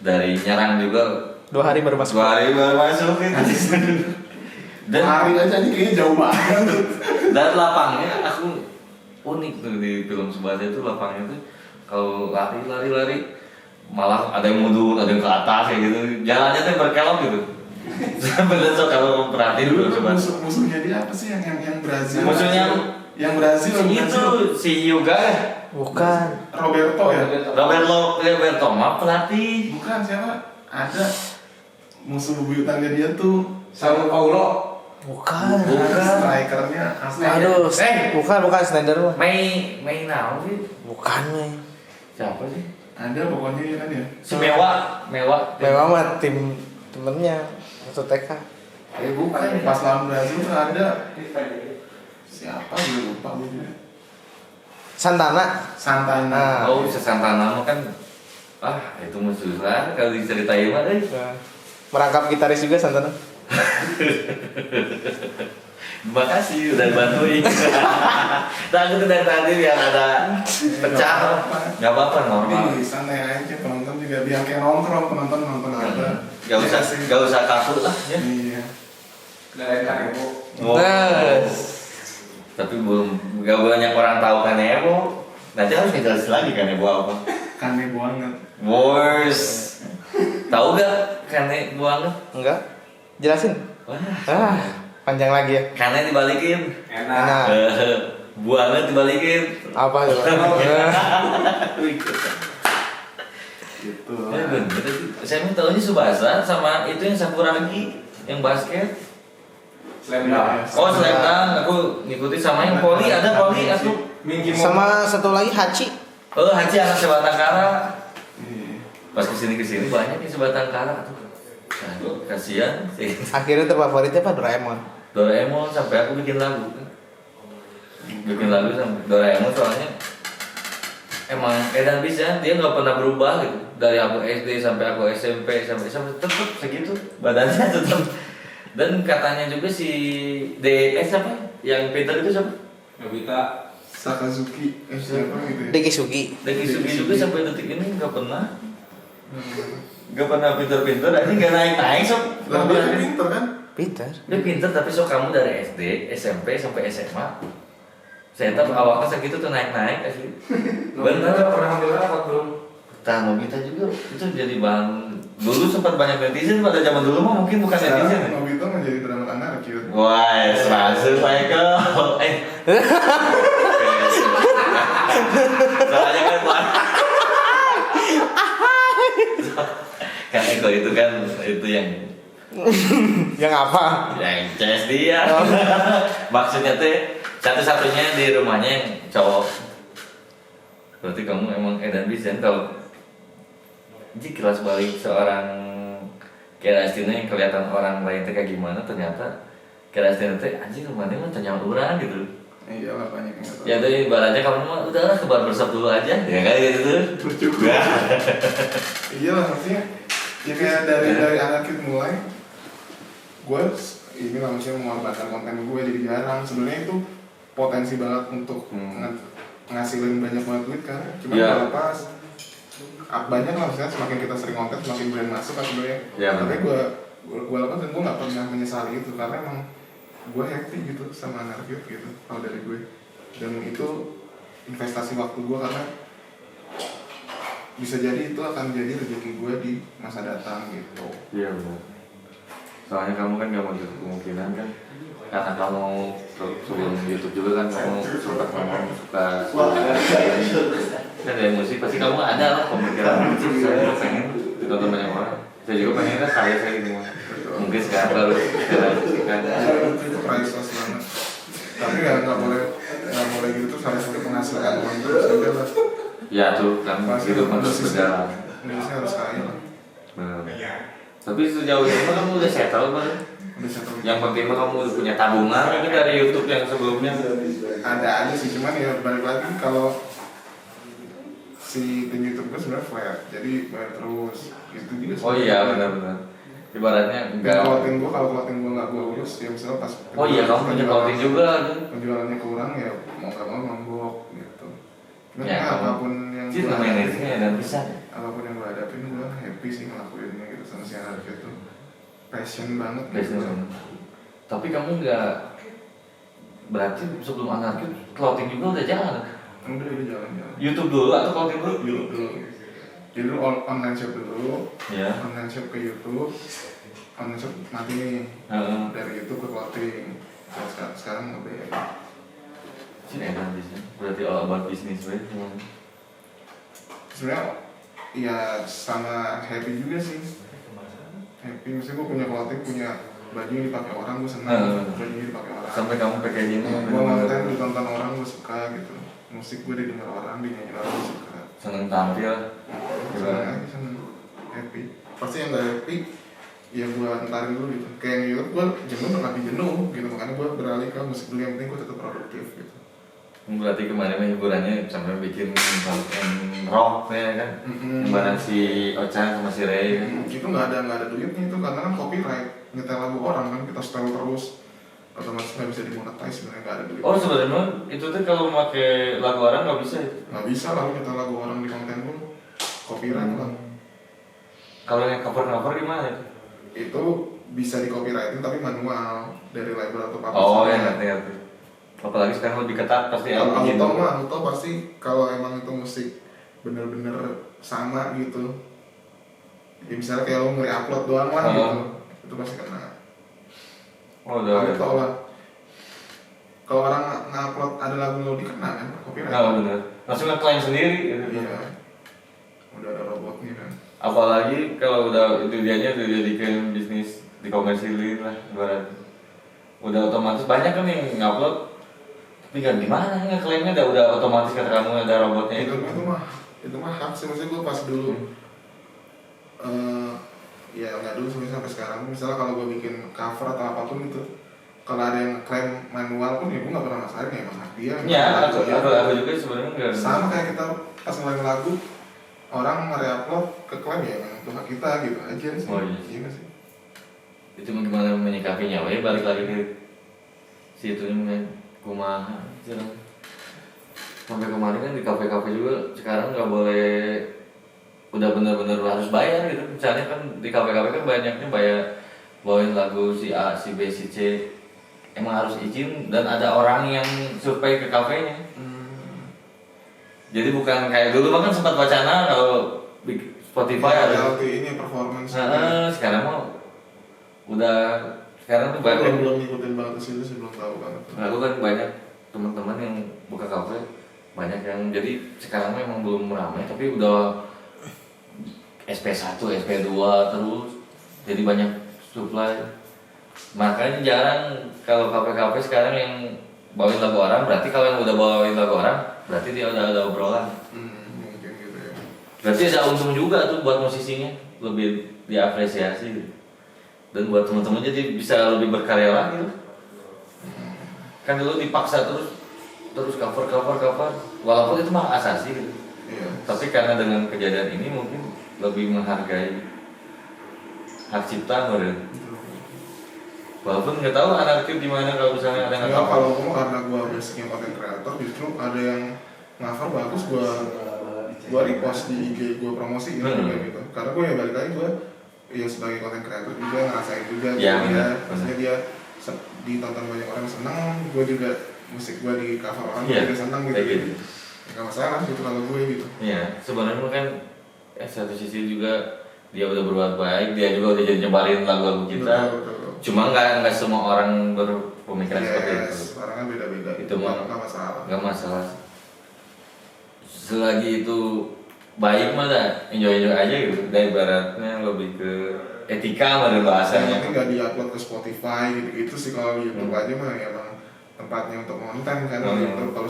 Dari nyerang juga 2 hari baru masuk. 2 hari baru masuk ya. Dan hari aja nih kayaknya jauh banget. dan lapangnya aku unik tuh di film Tsubasa itu lapangnya tuh kalau lari malah ada yang mundur, ada yang ke atas kayak gitu. Jalannya tuh berkelok gitu. Bener so kalau perhatiin Dulu film Tsubasa. musuhnya dia apa sih yang Brazil? Musuhnya yang Brazil itu si Yuga ya? Bukan. Roberto ya? Roberto mah pelatih. Bukan siapa? Ada musuh buyutannya dia tuh Sao Paulo. Bukan. strikernya asli. Aduh, bukan Snyder mah. Mei naon sih? Bukan, Mei. Siapa sih? Ada pokoknya ya kan ya. Si Mewah. Memang mah tim temennya waktu TK. Bukan. Pas lawan Brazil tuh ada siapa gue lupa gue juga. Santana. Santana. Nah. Oh, Santana mah kan itu musuh lah kalau diceritain mah Nah, merangkap gitaris juga Santana. Terima kasih udah bantuin. Takut dari tadi yang ada pecah. Enggak apa-apa normal. Ini santai aja penonton juga biar kayak nongkrong penonton apa. Gak usah kaku lah ya. Iya. Dari Kanebo. Oh. Tapi belum gak banyak orang tahu Kanebo. Nanti harus ngejelasin lagi Kanebo apa. Kane banget. Wars. Tahu gak Kanebo banget? Enggak? Jelasin. Wah. Panjang lagi ya. Kane dibalikin. Enak. Buangnya dibalikin. Apa tuh? Gitu. Ya bener. Saya mau tahunya Tsubasa sama itu yang Sakuragi yang basket. Slam Oh Selendang, aku ngikutin sama yang poli ada poli aku. Sama satu lagi Hachi. Oh Haji anak sebatang kara. Iya. Pas kesini banyak nih sebatang kara tuh. Aduh, kasihan sih. Akhirnya terfavoritnya apa? Doraemon. Doraemon sampai aku bikin lagu. Bikin lagu sama Doraemon soalnya emang edan bisa dia nggak pernah berubah gitu dari aku SD sampai aku SMP sampai tetap segitu badannya tetap. Dan katanya juga si DS apa yang pintar itu siapa? Nobita. Sakazuki siapa gitu ya. Dekisugi. Deki Sugi juga sampai detik ini nggak pernah pinter-pinter aja nggak naik sob. Lah dia kan pinter kan? Pinter. Dia pinter tapi so kamu dari SD, SMP sampai SMA. Saya tahu awalnya segitu tuh naik-naik asli. Nobita Bener. pernah ambil rapat belum? Tah Nobita juga itu jadi bahan dulu sempat banyak netizen pada zaman dulu mah mungkin bukan netizen. Sekarang Ya? Nobita menjadi drama anarki. Wah, masuk Michael. Soalnya kan kan Eko itu kan itu yang Yang apa? CS dia. Maksudnya tuh satu-satunya di rumahnya yang cowok. Berarti kamu emang edan bisa kalau jika kelas balik seorang kira istilahnya yang kelihatan orang lain teh kayak gimana, ternyata kira istilahnya teh anjing kemana mah tanya orang gitu. Iya lah banyak yang nggak tahu. Ya tuh ibaratnya kamu mah udahlah ke barbershop dulu aja, ya kan gitu. Terus juga. Iya lah maksudnya ya kayak dari anarkis mulai gue ini lah maksudnya mengorbankan konten gue jadi jarang. Sebenarnya itu potensi banget untuk ngasilin banyak banget duit kan. Cuma Iya. kalau pas banyak lah maksudnya semakin kita sering konten semakin brand masuk kan sebenarnya. Iya, Tapi benar. gue lakukan dan gue nggak pernah menyesali itu karena emang gue happy gitu sama anarkis gitu kalau dari gue. Dan itu investasi waktu gue karena bisa jadi itu akan jadi rezeki gue di masa datang gitu. Iya benar. Soalnya kamu kan gak mau tutup kemungkinan kan, karena kamu sebelum YouTube juga kan kamu sempat ngomong suka kan dari musik pasti kamu ada lah pemikiran musik. Saya juga pengen ditonton banyak orang. Saya juga pengen kan saya gitu. Mungkin sekarang baru sekarang kan. Itu priceless banget. Tapi nggak boleh gitu terus harus menghasilkan uang terus aja lah. Ya tuh kan hidup harus berjalan. Indonesia harus kaya lah. Benar. Tapi sejauh ini mah kamu udah settle kan? Udah settle. Yang penting mah kamu udah punya tabungan ini dari YouTube yang sebelumnya. Ada aja sih cuman ya balik lagi kalau si tim YouTube gue sebenarnya flat jadi bayar terus gitu juga. Oh iya benar-benar. Ibaratnya enggak. Kalau clothing gue nggak gue urus ya misalnya pas. Oh iya kamu punya clothing juga kan? Penjualannya kurang ya mau nggak mau nombok gitu. Cuman Ya, ya, kamu- apapun yang Sih namanya rezeki dan bisa. apapun yang gue hadapin gue happy sih ngelakuinnya gitu sama si anarkis itu passion banget gitu. Business. Tapi kamu nggak berarti sebelum anarkis clothing juga udah jalan. Udah jalan-jalan YouTube dulu atau clothing dulu? dulu jadi dulu online shop dulu Ya. online shop ke YouTube online shop mati nih Heeh. dari YouTube ke clothing sekarang nge-BM Sih enak bisa. Berarti all about business right? sebenarnya ya sama happy juga sih happy maksudnya gue punya clothing punya baju yang dipakai orang gue senang baju yang dipakai orang Sampai kamu packaging gue konten ditonton orang gue suka gitu musik gue didengar orang dinyanyi orang gue suka seneng tampil. senang aja senang happy pasti yang gak happy ya gue antarin dulu gitu kayak yang YouTube gue jenuh lebih jenuh gitu makanya gue beralih ke musik dulu yang penting gue tetap produktif gitu. Berarti kemarin mah hiburannya sampai bikin rock ya kan? Mm-mm. Barang si Ocha sama si Ray kan? Itu nggak ada duitnya itu karena kan copyright nyetel lagu orang kan kita setel terus otomatis nggak bisa dimonetize sebenarnya nggak ada duit. Oh sebenarnya itu tuh kalau pakai lagu orang nggak bisa itu. Nggak bisa lah nyetel lagu orang di konten pun copyright lah. Kalau yang cover gimana itu? Itu bisa di copyrightin tapi manual dari label atau publisher. Oh ya ngerti. Apalagi sekarang lebih ketat pasti auto pasti kalau emang itu musik bener-bener sama gitu ya misalnya kayak lo nge-upload doang lah gitu itu pasti kena. Oh udah. Auto lah kalau orang nge-upload ada lagu lo dikena kan copyright. Nah bener. Langsung ngeklaim sendiri gitu. Iya udah ada robotnya kan. Apalagi kalau udah itu dianya udah jadikan bisnis dikomersilin lah ibarat. Udah otomatis banyak kan yang ngupload. Tapi kan gimana ngeklaimnya udah otomatis kata kamu ada robotnya itu. Itu mah hak sih maksudnya gue pas dulu ya nggak dulu sampai sekarang misalnya kalau gue bikin cover atau apapun gitu kalau ada yang klaim manual pun ya gue nggak pernah masalahin ya mas hak dia. Ya aku juga sebenarnya nggak. Sama kayak kita pas ngeluarin lagu orang nge-upload ke klaim ya memang itu hak kita gitu aja sih. Oh iya. Iya nggak sih. Itu gimana menyikapinya? Wah balik lagi ke situ kumaha sampai kemarin kan di kafe-kafe juga sekarang nggak boleh udah bener-bener harus bayar gitu misalnya kan di kafe-kafe kan banyaknya bawain lagu si A, si B, si C emang harus izin dan ada orang yang survei ke kafenya jadi bukan kayak dulu kan sempat wacana kalau Spotify ada ini performance sekarang mah udah sekarang tuh banyak belum ngikutin banget ke situ sih belum tahu banget. aku kan banyak teman-teman yang buka kafe banyak yang jadi sekarang memang belum ramai tapi udah SP1, SP2 terus jadi banyak supply makanya jarang kalau kafe-kafe sekarang yang bawain lagu orang berarti kalau yang udah bawain lagu orang berarti dia udah ada obrolan Mungkin gitu ya. berarti ada untung juga tuh buat musisinya lebih diapresiasi gitu. dan buat teman-teman jadi bisa lebih berkarya lagi loh. Kan dulu dipaksa terus cover walaupun itu mah asasi gitu. Iya. Tapi karena dengan kejadian ini mungkin lebih menghargai hak cipta meren. Walaupun nggak tahu anarkis gimana kalau misalnya ada yang Ya, cover. kalau gue karena gue basicnya content creator, justru ada yang cover bagus, gue repost di IG, gue promosi gitu kayak gitu. Karena gue ya balik lagi gue ya sebagai content creator juga ngerasain juga Ya, gitu benar. maksudnya dia ditonton banyak orang seneng, gue juga musik gue di cover orang Iya, juga seneng gitu. kayak gitu. Ya, nggak masalah gitu kalau gue gitu. Iya, sebenarnya kan satu sisi juga dia udah berbuat baik, dia juga udah jadi nyebarin lagu-lagu kita. Betul. Cuma nggak semua orang berpemikiran seperti itu. Orang kan beda-beda. Itu mah nggak masalah. nggak masalah. Selagi itu baik mah dah enjoy aja gitu. Dan ibaratnya lebih ke etika pada bahasanya. Yang penting nggak diupload ke Spotify gitu sih. Kalau di YouTube aja mah ya emang tempatnya untuk konten kan. YouTube. Kalau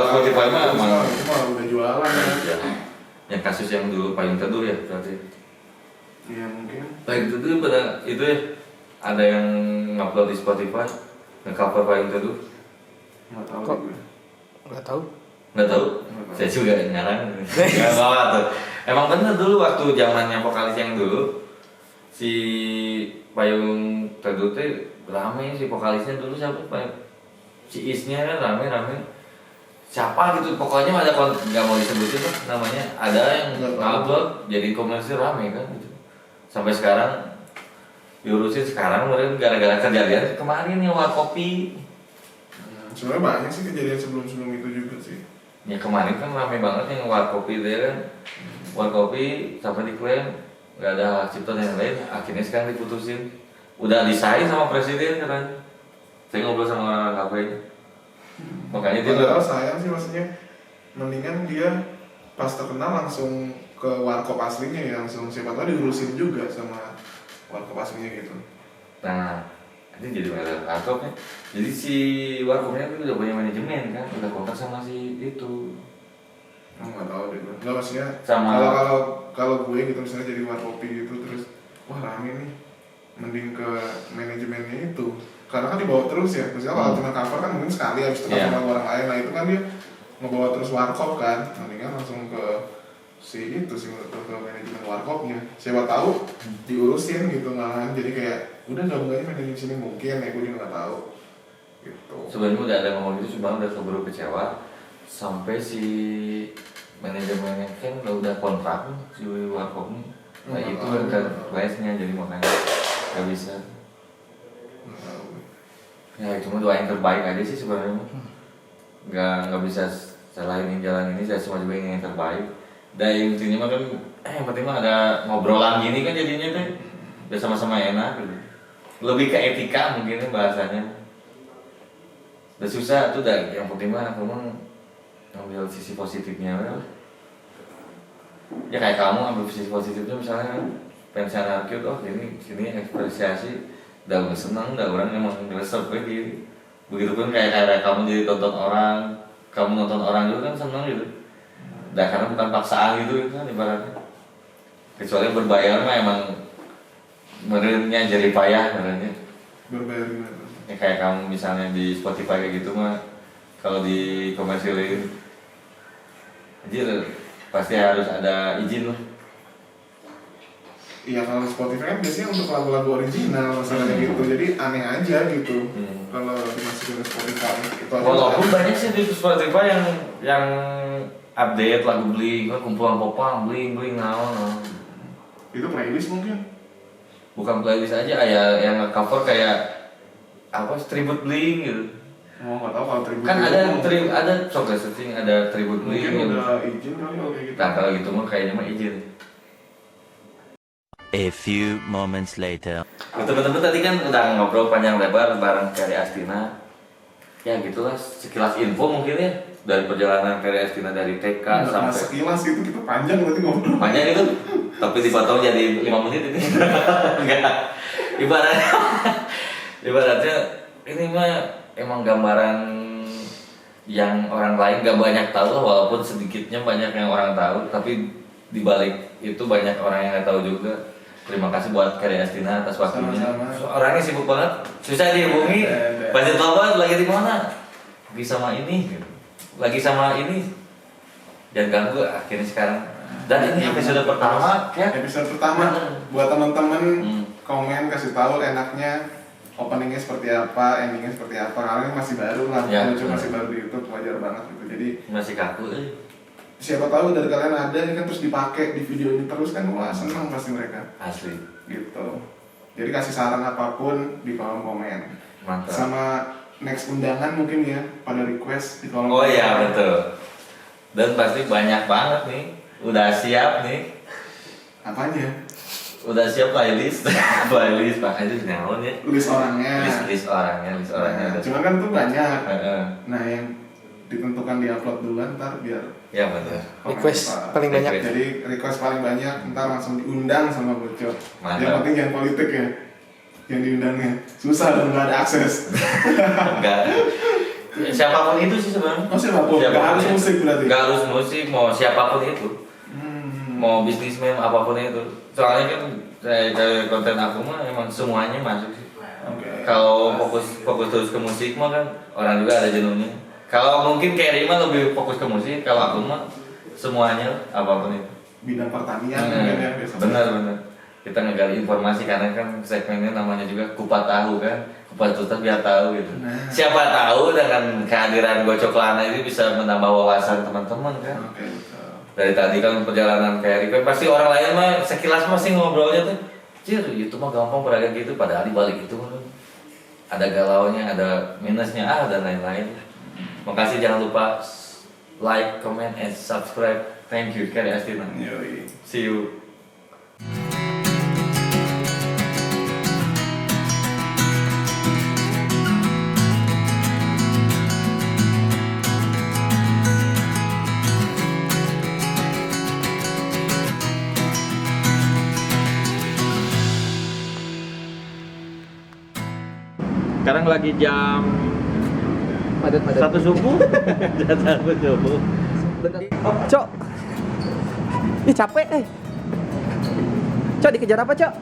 Spotify mah emang itu mah udah jualan ya. Yang kasus yang dulu paling teduh ya berarti. Iya mungkin. Paling teduh pada itu ya ada yang ngupload di Spotify nge-cover paling teduh. Nggak tahu Kok? gue. Nggak tahu. Nggak tahu. Saya juga ngarang. Nggak tahu tuh. Emang bener dulu waktu zamannya vokalis yang dulu si Payung Teduh teh rame si vokalisnya dulu siapa si Isnya kan rame siapa gitu pokoknya ada nggak mau disebutin lah namanya ada yang ngupload jadi komersil rame kan gitu sampai sekarang diurusin sekarang mungkin gara-gara kejadian kemarin yang Warkopi Sebenarnya banyak sih kejadian sebelum itu juga sih. ya kemarin kan rame banget yang Warkopi dia kan Warkopi sampai diklaim nggak ada hak cipta yang lain akhirnya sekarang diputusin udah disain sama presiden katanya saya ngobrol sama orang kafenya makanya dia Padahal sayang sih maksudnya mendingan dia pas terkenal langsung ke warkop aslinya ya langsung siapa tahu diurusin juga sama warkop aslinya gitu. nah ini jadi merek warkopnya jadi si warkopnya itu udah punya manajemen kan udah kontrak sama si itu Nggak tahu deh gue. Nggak maksudnya Sama- kalau gue gitu misalnya jadi warkopi gitu terus wah rame nih mending ke manajemennya itu karena kan dibawa terus ya misalnya kalau cuma cover kan mungkin sekali habis itu Iya. cover lagu orang lain nah itu kan dia ngebawa terus warkop kan mendingan langsung ke si itu sih ke manajemen warkopnya siapa tahu diurusin gitu malahan jadi kayak udah gabung aja manajemen sini mungkin ya gue juga nggak tahu gitu. sebenarnya udah ada ngomong gitu cuma udah keburu kecewa sampai si manajemennya kan udah kontrak si warkopnya nah itu kan kelasnya jadi makanya nggak bisa Nggak tahu. ya cuma doa yang terbaik aja sih sebenarnya nggak bisa salahin jalan ini saya cuma juga ingin yang terbaik dan intinya mah kan yang penting mah ada ngobrolan gini kan jadinya tuh udah sama-sama enak gitu. Lebih ke etika mungkin bahasanya udah susah tuh dah yang penting mah kamu ngambil sisi positifnya well. Ya kayak kamu ambil sisi positifnya misalnya pensi anarkis oh ini sini ekspresiasi udah seneng udah orang emang ngeresep gitu begitupun kayak kamu jadi tonton orang kamu nonton orang juga kan seneng gitu dah karena bukan paksaan gitu kan ibaratnya kecuali berbayar mah emang merenya jadi payah merenya Berbayar gimana? ya kayak kamu misalnya di Spotify kayak gitu mah kalau di komersilin anjir pasti harus ada izin lah. Iya kalau Spotify kan biasanya untuk lagu-lagu original masalahnya gitu jadi aneh aja gitu kalau dimasukin ke Spotify itu aja Walaupun banyak sih di Spotify yang update lagu bling kan kumpulan popang bling naon itu playlist mungkin bukan playlist aja ya yang cover kayak apa tribute bling gitu mau nggak tahu kalau tribute kan itu ada software setting ada tribute bling mungkin gitu. udah izin kali kalau kayak gitu Nah kalau gitu mah kayaknya mah izin. A few moments later. Teman-teman tadi kan udah ngobrol panjang lebar bareng Ferry Astina. Ya gitulah sekilas info mungkin ya dari perjalanan Ferry Astina dari TK nggak sampai sekilas gitu kita panjang berarti ngobrol panjang itu tapi dipotong jadi 5 menit ini. Enggak. Ibaratnya ini mah emang gambaran yang orang lain gak banyak tahu walaupun sedikitnya banyak yang orang tahu tapi dibalik itu banyak orang yang nggak tahu juga Terima kasih buat Karya Astina atas waktunya. Sama-sama. Orangnya sibuk banget, susah dihubungi. Ada. Pasti tahu banget lagi di mana. Lagi sama ini, gitu. Lagi sama ini. Jangan ganggu akhirnya sekarang. Dan ini episode pertama, ya. Episode pertama buat teman-teman Hmm. komen kasih tahu enaknya openingnya seperti apa, endingnya seperti apa. Karena ini masih baru lah, Ya, lucu benar. masih baru di YouTube, wajar banget gitu. Jadi Masih kaku. siapa tahu dari kalian ada ini kan terus dipakai di video ini terus kan, wah senang pasti mereka Asli. gitu. Jadi kasih saran apapun di kolom komen. Mantap. Sama next undangan mungkin ya pada request di kolom Oh komen. iya betul. Dan pasti banyak banget nih. Udah siap nih. Apanya? Udah siap playlist. Playlist Pak itu nyaon ya. List orangnya. List orangnya Nah, udah. cuman kan tuh banyak. Heeh. Nah yang ditentukan di upload duluan ntar biar Ya betul. komen Request apa. paling banyak. Request. Jadi request paling banyak ntar langsung diundang sama Bocor. Mantap. Yang penting jangan politik ya. Yang diundangnya susah dan nggak ada akses. Enggak. Siapapun itu sih sebenarnya. Oh siapapun, nggak harus itu. musik berarti. Nggak harus musik, mau siapapun itu. Hmm. Mau bisnismen apapun itu. Soalnya kan kayak konten aku mah emang semuanya masuk sih. Oke. Kalau fokus terus ke musik mah kan orang juga ada jenuhnya. Kalau mungkin kayak Rima lebih fokus ke musik, kalau aku mah semuanya apapun itu. Bidang pertanian mungkin ya biasanya. Benar. Kita ngegali informasi karena kan segmennya namanya juga kupat tahu kan. Kupat tuntas biar tahu gitu. Nah. Siapa tahu dengan kehadiran Gocoklana ini bisa menambah wawasan teman-teman kan. Oke, betul. Dari tadi kan perjalanan kayak Rika pasti orang lain mah sekilas masih ngobrolnya tuh. Cir, itu mah gampang beragam gitu padahal di balik itu kan ada galaunya, ada minusnya, dan lain-lain. Makasih, jangan lupa like, comment, and subscribe. Thank you, Karya Astina. Yoi. See you. Sekarang lagi jam Padat-padat. 1 subuh. Jam 1 subuh. Cok. Ih capek Cok dikejar apa, Cok?